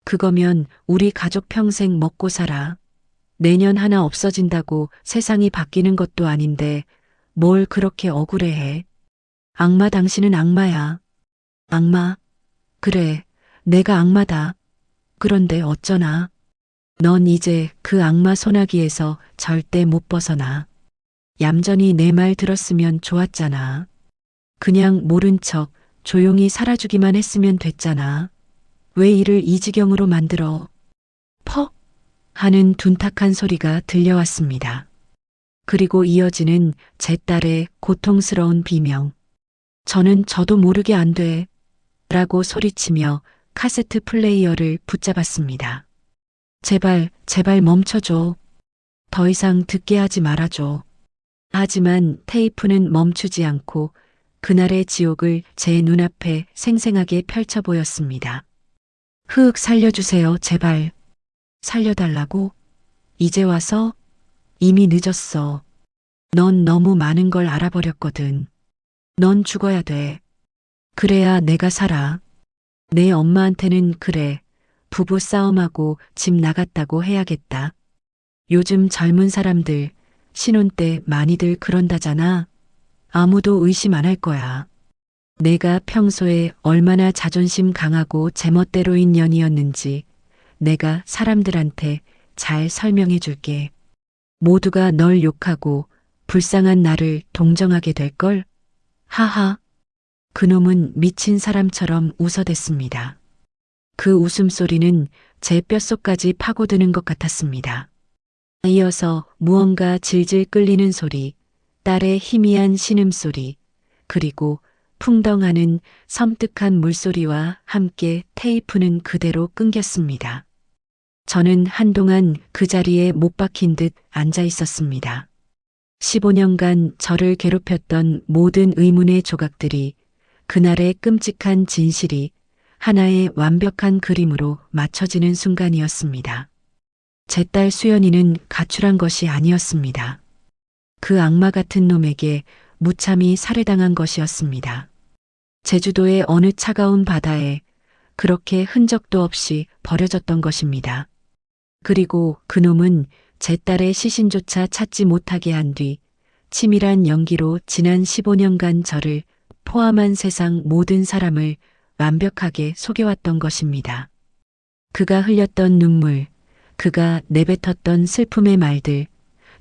그거면 우리 가족 평생 먹고 살아. 내년 하나 없어진다고 세상이 바뀌는 것도 아닌데 뭘 그렇게 억울해해. 악마 당신은 악마야. 악마? 그래, 내가 악마다. 그런데 어쩌나. 넌 이제 그 악마 소나기에서 절대 못 벗어나. 얌전히 내 말 들었으면 좋았잖아. 그냥 모른 척 조용히 살아주기만 했으면 됐잖아. 왜 이를 이 지경으로 만들어? 퍽! 하는 둔탁한 소리가 들려왔습니다. 그리고 이어지는 제 딸의 고통스러운 비명. 저도 모르게 안 돼. 라고 소리치며 카세트 플레이어를 붙잡았습니다. 제발, 제발 멈춰줘. 더 이상 듣게 하지 말아줘. 하지만 테이프는 멈추지 않고 그날의 지옥을 제 눈앞에 생생하게 펼쳐 보였습니다. 살려주세요, 제발. 살려달라고? 이제 와서? 이미 늦었어. 넌 너무 많은 걸 알아버렸거든. 넌 죽어야 돼. 그래야 내가 살아. 내 엄마한테는 그래. 부부 싸움하고 집 나갔다고 해야겠다. 요즘 젊은 사람들 신혼 때 많이들 그런다잖아. 아무도 의심 안 할 거야. 내가 평소에 얼마나 자존심 강하고 제멋대로인 년이었는지 내가 사람들한테 잘 설명해 줄게. 모두가 널 욕하고 불쌍한 나를 동정하게 될걸? 하하. 그놈은 미친 사람처럼 웃어댔습니다. 그 웃음소리는 제 뼛속까지 파고드는 것 같았습니다. 이어서 무언가 질질 끌리는 소리, 딸의 희미한 신음소리, 그리고 풍덩하는 섬뜩한 물소리와 함께 테이프는 그대로 끊겼습니다. 저는 한동안 그 자리에 못 박힌 듯 앉아 있었습니다. 15년간 저를 괴롭혔던 모든 의문의 조각들이 그날의 끔찍한 진실이 하나의 완벽한 그림으로 맞춰지는 순간이었습니다. 제 딸 수연이는 가출한 것이 아니었습니다. 그 악마 같은 놈에게 무참히 살해당한 것이었습니다. 제주도의 어느 차가운 바다에 그렇게 흔적도 없이 버려졌던 것입니다. 그리고 그놈은 제 딸의 시신조차 찾지 못하게 한 뒤 치밀한 연기로 지난 15년간 저를 포함한 세상 모든 사람을 완벽하게 속여왔던 것입니다. 그가 흘렸던 눈물, 그가 내뱉었던 슬픔의 말들,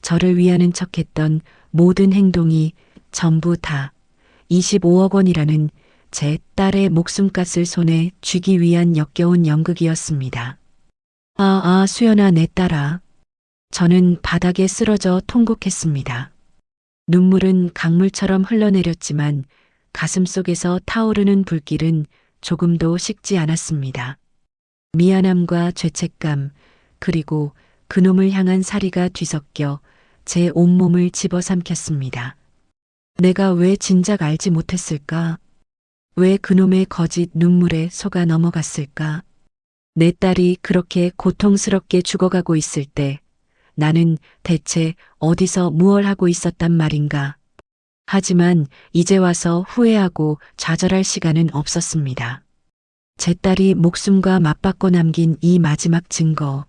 저를 위하는 척했던 모든 행동이 전부 다 25억 원이라는 제 딸의 목숨값을 손에 쥐기 위한 역겨운 연극이었습니다. 수연아, 내 딸아. 저는 바닥에 쓰러져 통곡했습니다. 눈물은 강물처럼 흘러내렸지만 가슴 속에서 타오르는 불길은 조금도 식지 않았습니다. 미안함과 죄책감, 그리고 그놈을 향한 사리가 뒤섞여 제 온몸을 집어삼켰습니다. 내가 왜 진작 알지 못했을까? 왜 그놈의 거짓 눈물에 속아 넘어갔을까? 내 딸이 그렇게 고통스럽게 죽어가고 있을 때 나는 대체 어디서 무얼 하고 있었단 말인가. 하지만 이제 와서 후회하고 좌절할 시간은 없었습니다. 제 딸이 목숨과 맞바꿔 남긴 이 마지막 증거.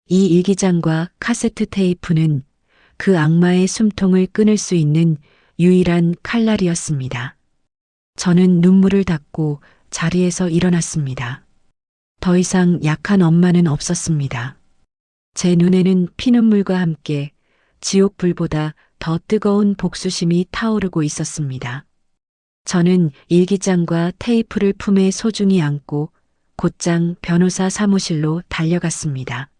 이 일기장과 카세트 테이프는 그 악마의 숨통을 끊을 수 있는 유일한 칼날이었습니다. 저는 눈물을 닦고 자리에서 일어났습니다. 더 이상 약한 엄마는 없었습니다. 제 눈에는 피눈물과 함께 지옥불보다 더 뜨거운 복수심이 타오르고 있었습니다. 저는 일기장과 테이프를 품에 소중히 안고 곧장 변호사 사무실로 달려갔습니다.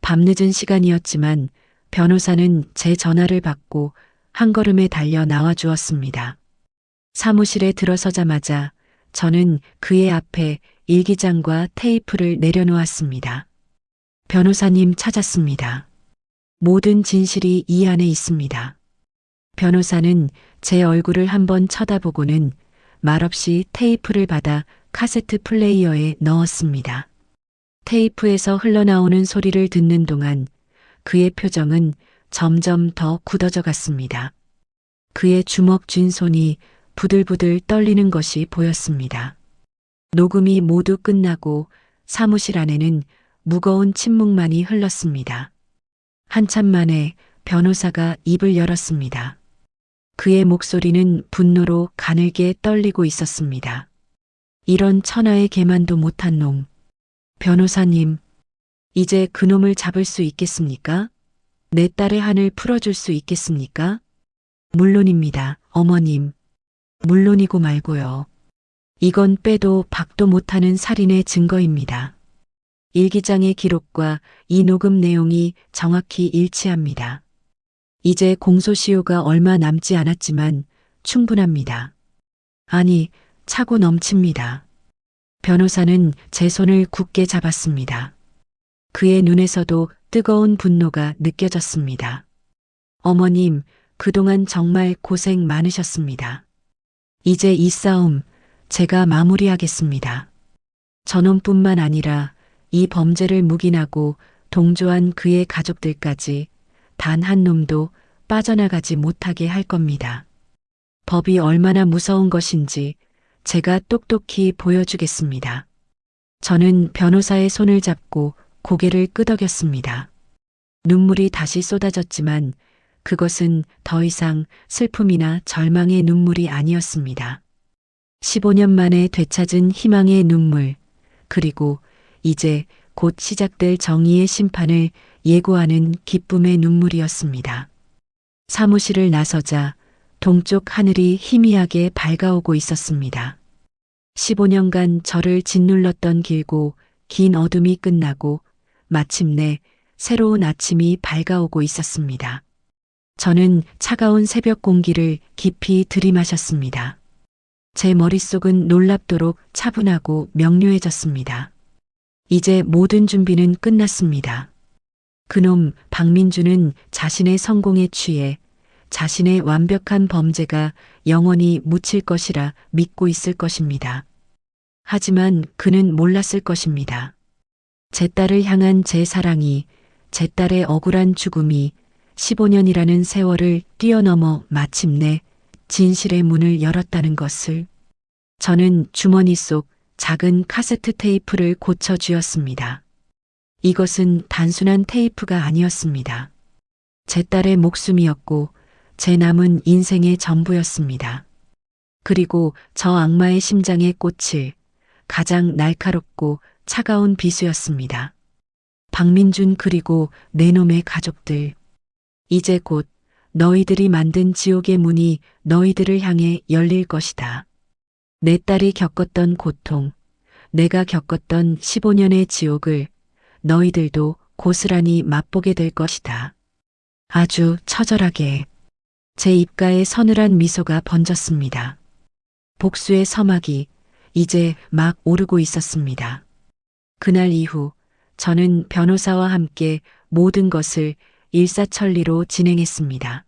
밤늦은 시간이었지만 변호사는 제 전화를 받고 한 걸음에 달려 나와 주었습니다. 사무실에 들어서자마자 저는 그의 앞에 일기장과 테이프를 내려놓았습니다. 변호사님 찾았습니다. 모든 진실이 이 안에 있습니다. 변호사는 제 얼굴을 한번 쳐다보고는 말없이 테이프를 받아 카세트 플레이어에 넣었습니다. 테이프에서 흘러나오는 소리를 듣는 동안 그의 표정은 점점 더 굳어져 갔습니다. 그의 주먹 쥔 손이 부들부들 떨리는 것이 보였습니다. 녹음이 모두 끝나고 사무실 안에는 무거운 침묵만이 흘렀습니다. 한참 만에 변호사가 입을 열었습니다. 그의 목소리는 분노로 가늘게 떨리고 있었습니다. 이런 천하의 개만도 못한 놈. 변호사님, 이제 그놈을 잡을 수 있겠습니까? 내 딸의 한을 풀어줄 수 있겠습니까? 물론입니다, 어머님. 물론이고 말고요. 이건 빼도 박도 못하는 살인의 증거입니다. 일기장의 기록과 이 녹음 내용이 정확히 일치합니다. 이제 공소시효가 얼마 남지 않았지만 충분합니다. 아니, 차고 넘칩니다. 변호사는 제 손을 굳게 잡았습니다. 그의 눈에서도 뜨거운 분노가 느껴졌습니다. 어머님, 그동안 정말 고생 많으셨습니다. 이제 이 싸움 제가 마무리하겠습니다. 저놈뿐만 아니라 이 범죄를 묵인하고 동조한 그의 가족들까지 단 한 놈도 빠져나가지 못하게 할 겁니다. 법이 얼마나 무서운 것인지 제가 똑똑히 보여주겠습니다. 저는 변호사의 손을 잡고 고개를 끄덕였습니다. 눈물이 다시 쏟아졌지만 그것은 더 이상 슬픔이나 절망의 눈물이 아니었습니다. 15년 만에 되찾은 희망의 눈물, 그리고 이제 곧 시작될 정의의 심판을 예고하는 기쁨의 눈물이었습니다. 사무실을 나서자 동쪽 하늘이 희미하게 밝아오고 있었습니다. 15년간 저를 짓눌렀던 길고 긴 어둠이 끝나고 마침내 새로운 아침이 밝아오고 있었습니다. 저는 차가운 새벽 공기를 깊이 들이마셨습니다. 제 머릿속은 놀랍도록 차분하고 명료해졌습니다. 이제 모든 준비는 끝났습니다. 그놈 박민주는 자신의 성공에 취해 자신의 완벽한 범죄가 영원히 묻힐 것이라 믿고 있을 것입니다. 하지만 그는 몰랐을 것입니다. 제 딸을 향한 제 사랑이, 제 딸의 억울한 죽음이 15년이라는 세월을 뛰어넘어 마침내 진실의 문을 열었다는 것을. 저는 주머니 속 작은 카세트 테이프를 고쳐 쥐었습니다. 이것은 단순한 테이프가 아니었습니다. 제 딸의 목숨이었고 제 남은 인생의 전부였습니다. 그리고 저 악마의 심장에 꽂힐 가장 날카롭고 차가운 비수였습니다. 박민준 그리고 내 놈의 가족들. 이제 곧 너희들이 만든 지옥의 문이 너희들을 향해 열릴 것이다. 내 딸이 겪었던 고통, 내가 겪었던 15년의 지옥을 너희들도 고스란히 맛보게 될 것이다. 아주 처절하게. 제 입가에 서늘한 미소가 번졌습니다. 복수의 서막이 이제 막 오르고 있었습니다. 그날 이후 저는 변호사와 함께 모든 것을 일사천리로 진행했습니다.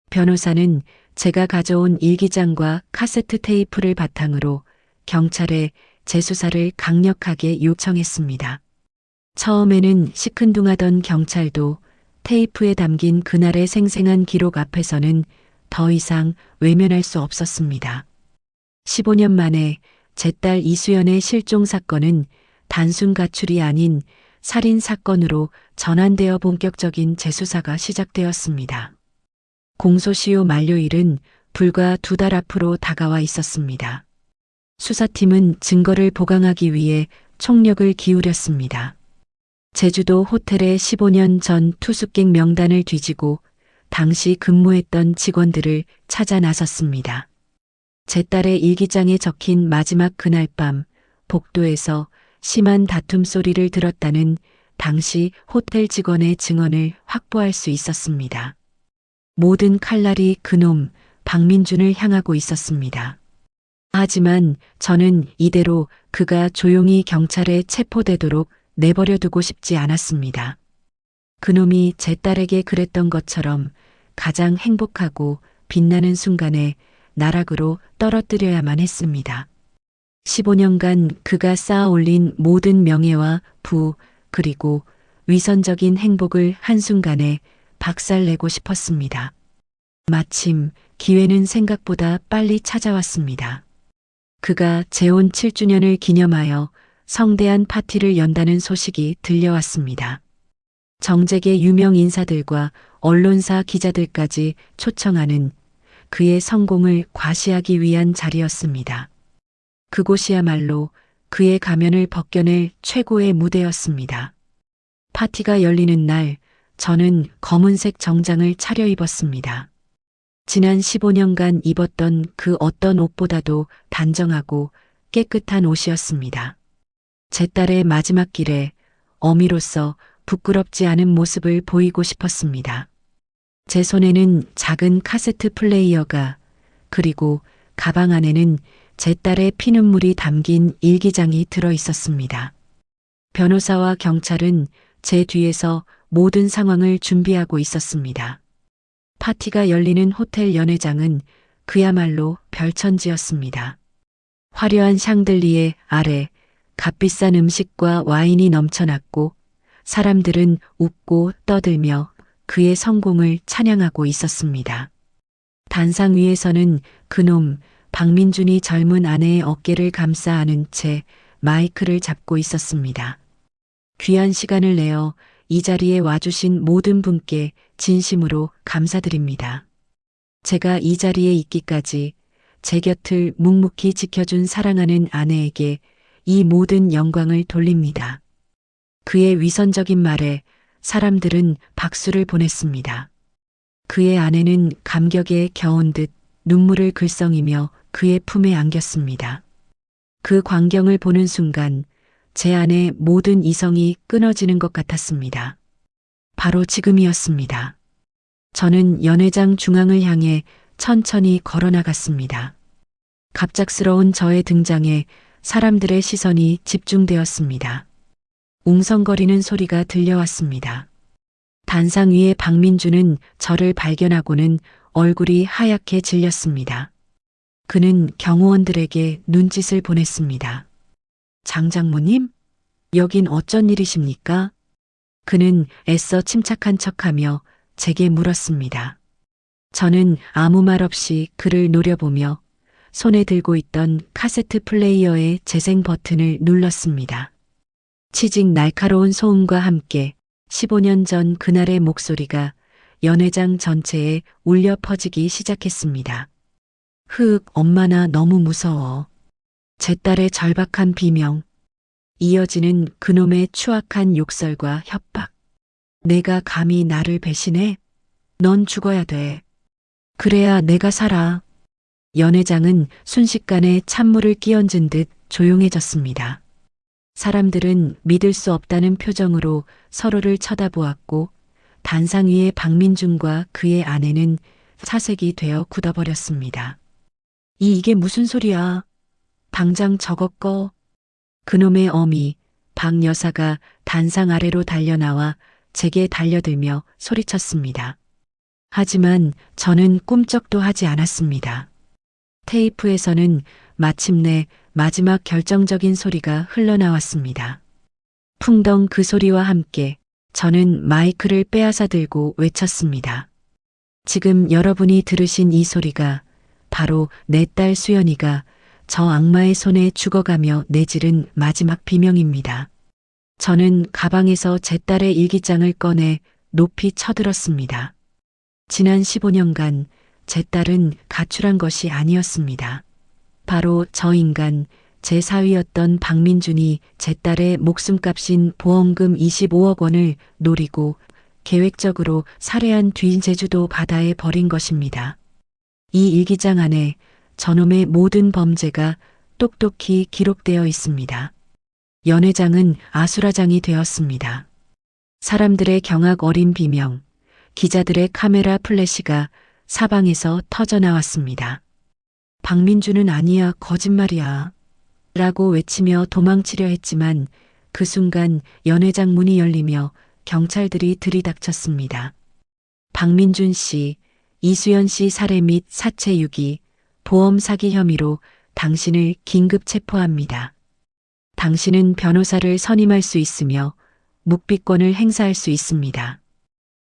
변호사는 제가 가져온 일기장과 카세트 테이프를 바탕으로 경찰에 재수사를 강력하게 요청했습니다. 처음에는 시큰둥하던 경찰도 테이프에 담긴 그날의 생생한 기록 앞에서는 더 이상 외면할 수 없었습니다. 15년 만에 제 딸 이수연의 실종 사건은 단순 가출이 아닌 살인 사건으로 전환되어 본격적인 재수사가 시작되었습니다. 공소시효 만료일은 불과 2달 앞으로 다가와 있었습니다. 수사팀은 증거를 보강하기 위해 총력을 기울였습니다. 제주도 호텔의 15년 전 투숙객 명단을 뒤지고 당시 근무했던 직원들을 찾아 나섰습니다. 제 딸의 일기장에 적힌 마지막 그날 밤 복도에서 심한 다툼 소리를 들었다는 당시 호텔 직원의 증언을 확보할 수 있었습니다. 모든 칼날이 그놈 박민준을 향하고 있었습니다. 하지만 저는 이대로 그가 조용히 경찰에 체포되도록 내버려두고 싶지 않았습니다. 그놈이 제 딸에게 그랬던 것처럼 가장 행복하고 빛나는 순간에 나락으로 떨어뜨려야만 했습니다. 15년간 그가 쌓아 올린 모든 명예와 부, 그리고 위선적인 행복을 한순간에 박살내고 싶었습니다. 마침 기회는 생각보다 빨리 찾아왔습니다. 그가 재혼 7주년을 기념하여 성대한 파티를 연다는 소식이 들려왔습니다. 정재계 유명 인사들과 언론사 기자들까지 초청하는 그의 성공을 과시하기 위한 자리였습니다. 그곳이야말로 그의 가면을 벗겨낼 최고의 무대였습니다. 파티가 열리는 날 저는 검은색 정장을 차려입었습니다. 지난 15년간 입었던 그 어떤 옷보다도 단정하고 깨끗한 옷이었습니다. 제 딸의 마지막 길에 어미로서 부끄럽지 않은 모습을 보이고 싶었습니다. 제 손에는 작은 카세트 플레이어가, 그리고 가방 안에는 제 딸의 피눈물이 담긴 일기장이 들어 있었습니다. 변호사와 경찰은 제 뒤에서 모든 상황을 준비하고 있었습니다. 파티가 열리는 호텔 연회장은 그야말로 별천지였습니다. 화려한 샹들리에 아래 값비싼 음식과 와인이 넘쳐났고 사람들은 웃고 떠들며 그의 성공을 찬양하고 있었습니다. 단상 위에서는 그놈 박민준이 젊은 아내의 어깨를 감싸 안은 채 마이크를 잡고 있었습니다. 귀한 시간을 내어 이 자리에 와주신 모든 분께 진심으로 감사드립니다. 제가 이 자리에 있기까지 제 곁을 묵묵히 지켜준 사랑하는 아내에게 이 모든 영광을 돌립니다. 그의 위선적인 말에 사람들은 박수를 보냈습니다. 그의 아내는 감격에 겨운 듯 눈물을 글썽이며 그의 품에 안겼습니다. 그 광경을 보는 순간 제 안의 모든 이성이 끊어지는 것 같았습니다. 바로 지금이었습니다. 저는 연회장 중앙을 향해 천천히 걸어나갔습니다. 갑작스러운 저의 등장에 사람들의 시선이 집중되었습니다. 웅성거리는 소리가 들려왔습니다. 단상 위의 박민주는 저를 발견하고는 얼굴이 하얗게 질렸습니다. 그는 경호원들에게 눈짓을 보냈습니다. 장장모님? 여긴 어쩐 일이십니까? 그는 애써 침착한 척하며 제게 물었습니다. 저는 아무 말 없이 그를 노려보며 손에 들고 있던 카세트 플레이어의 재생 버튼을 눌렀습니다. 치직 날카로운 소음과 함께 15년 전 그날의 목소리가 연회장 전체에 울려 퍼지기 시작했습니다. 엄마 나 너무 무서워. 제 딸의 절박한 비명. 이어지는 그놈의 추악한 욕설과 협박. 내가 감히 나를 배신해? 넌 죽어야 돼. 그래야 내가 살아. 연회장은 순식간에 찬물을 끼얹은 듯 조용해졌습니다. 사람들은 믿을 수 없다는 표정으로 서로를 쳐다보았고 단상 위의 박민준과 그의 아내는 사색이 되어 굳어버렸습니다. 이게 무슨 소리야? 당장 저거 꺼. 그놈의 어미 박 여사가 단상 아래로 달려나와 제게 달려들며 소리쳤습니다. 하지만 저는 꿈쩍도 하지 않았습니다. 테이프에서는 마침내 마지막 결정적인 소리가 흘러나왔습니다. 풍덩 그 소리와 함께 저는 마이크를 빼앗아 들고 외쳤습니다. 지금 여러분이 들으신 이 소리가 바로 내 딸 수연이가 저 악마의 손에 죽어가며 내지른 마지막 비명입니다. 저는 가방에서 제 딸의 일기장을 꺼내 높이 쳐들었습니다. 지난 15년간 제 딸은 가출한 것이 아니었습니다. 바로 저 인간, 제 사위였던 박민준이 제 딸의 목숨값인 보험금 25억 원을 노리고 계획적으로 살해한 뒤 제주도 바다에 버린 것입니다. 이 일기장 안에 저놈의 모든 범죄가 똑똑히 기록되어 있습니다. 연회장은 아수라장이 되었습니다. 사람들의 경악 어린 비명, 기자들의 카메라 플래시가 사방에서 터져나왔습니다. 박민주는 아니야, 거짓말이야 라고 외치며 도망치려 했지만 그 순간 연회장 문이 열리며 경찰들이 들이닥쳤습니다. 박민준 씨, 이수연 씨 살해 및 사체 유기, 보험 사기 혐의로 당신을 긴급 체포합니다. 당신은 변호사를 선임할 수 있으며 묵비권을 행사할 수 있습니다.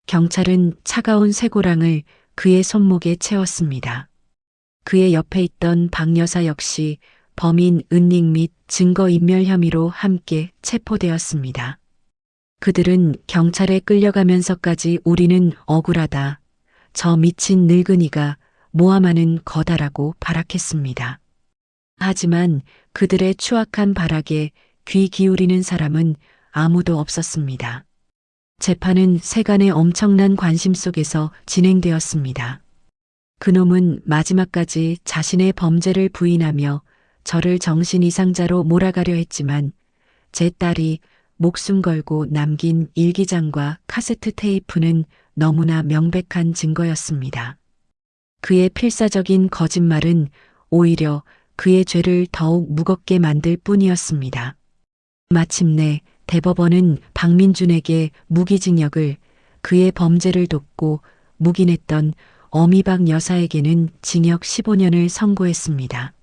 경찰은 차가운 쇠고랑을 그의 손목에 채웠습니다. 그의 옆에 있던 박 여사 역시 범인 은닉 및 증거인멸 혐의로 함께 체포되었습니다. 그들은 경찰에 끌려가면서까지 우리는 억울하다. 저 미친 늙은이가 모함하는 거다라고 발악했습니다. 하지만 그들의 추악한 발악에 귀 기울이는 사람은 아무도 없었습니다. 재판은 세간의 엄청난 관심 속에서 진행되었습니다. 그놈은 마지막까지 자신의 범죄를 부인하며 저를 정신 이상자로 몰아가려 했지만 제 딸이 목숨 걸고 남긴 일기장과 카세트 테이프는 너무나 명백한 증거였습니다. 그의 필사적인 거짓말은 오히려 그의 죄를 더욱 무겁게 만들 뿐이었습니다. 마침내 대법원은 박민준에게 무기징역을, 그의 범죄를 돕고 묵인했던 어미박 여사에게는 징역 15년을 선고했습니다.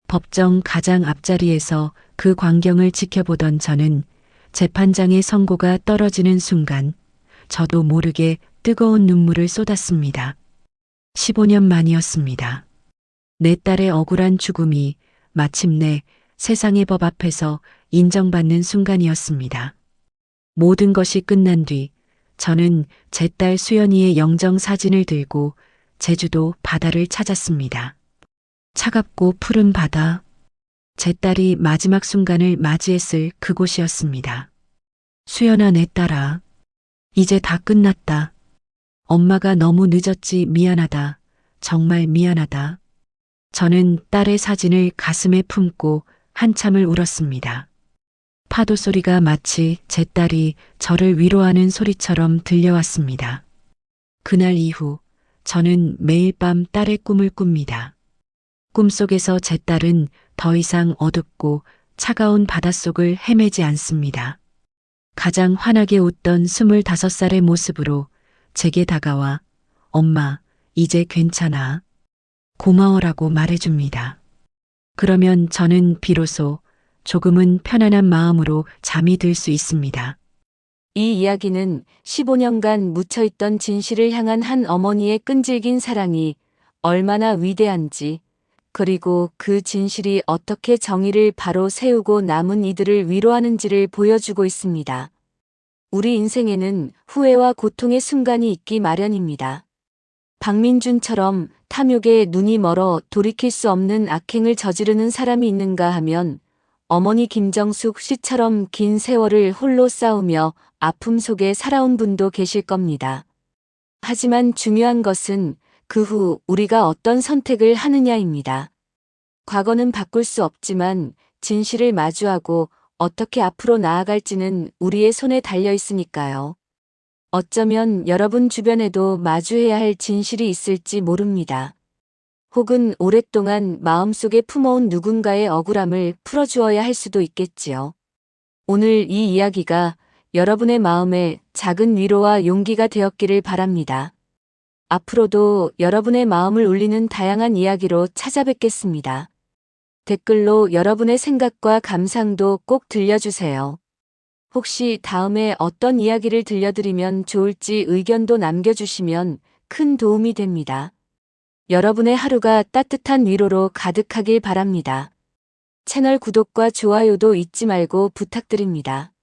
법정 가장 앞자리에서 그 광경을 지켜보던 저는 재판장의 선고가 떨어지는 순간 저도 모르게 뜨거운 눈물을 쏟았습니다. 15년 만이었습니다. 내 딸의 억울한 죽음이 마침내 세상의 법 앞에서 인정받는 순간이었습니다. 모든 것이 끝난 뒤 저는 제 딸 수연이의 영정 사진을 들고 제주도 바다를 찾았습니다. 차갑고 푸른 바다. 제 딸이 마지막 순간을 맞이했을 그곳이었습니다. 수연아, 내 딸아. 이제 다 끝났다. 엄마가 너무 늦었지. 미안하다. 정말 미안하다. 저는 딸의 사진을 가슴에 품고 한참을 울었습니다. 파도 소리가 마치 제 딸이 저를 위로하는 소리처럼 들려왔습니다. 그날 이후 저는 매일 밤 딸의 꿈을 꿉니다. 꿈속에서 제 딸은 더 이상 어둡고 차가운 바닷속을 헤매지 않습니다. 가장 환하게 웃던 25살의 모습으로 제게 다가와 엄마, 이제 괜찮아. 고마워라고 말해줍니다. 그러면 저는 비로소 조금은 편안한 마음으로 잠이 들 수 있습니다. 이 이야기는 15년간 묻혀있던 진실을 향한 한 어머니의 끈질긴 사랑이 얼마나 위대한지, 그리고 그 진실이 어떻게 정의를 바로 세우고 남은 이들을 위로하는지를 보여주고 있습니다. 우리 인생에는 후회와 고통의 순간이 있기 마련입니다. 박민준처럼 탐욕에 눈이 멀어 돌이킬 수 없는 악행을 저지르는 사람이 있는가 하면 어머니 김정숙 씨처럼 긴 세월을 홀로 싸우며 아픔 속에 살아온 분도 계실 겁니다. 하지만 중요한 것은 그 후 우리가 어떤 선택을 하느냐입니다. 과거는 바꿀 수 없지만 진실을 마주하고 어떻게 앞으로 나아갈지는 우리의 손에 달려 있으니까요. 어쩌면 여러분 주변에도 마주해야 할 진실이 있을지 모릅니다. 혹은 오랫동안 마음속에 품어온 누군가의 억울함을 풀어주어야 할 수도 있겠지요. 오늘 이 이야기가 여러분의 마음에 작은 위로와 용기가 되었기를 바랍니다. 앞으로도 여러분의 마음을 울리는 다양한 이야기로 찾아뵙겠습니다. 댓글로 여러분의 생각과 감상도 꼭 들려주세요. 혹시 다음에 어떤 이야기를 들려드리면 좋을지 의견도 남겨주시면 큰 도움이 됩니다. 여러분의 하루가 따뜻한 위로로 가득하길 바랍니다. 채널 구독과 좋아요도 잊지 말고 부탁드립니다.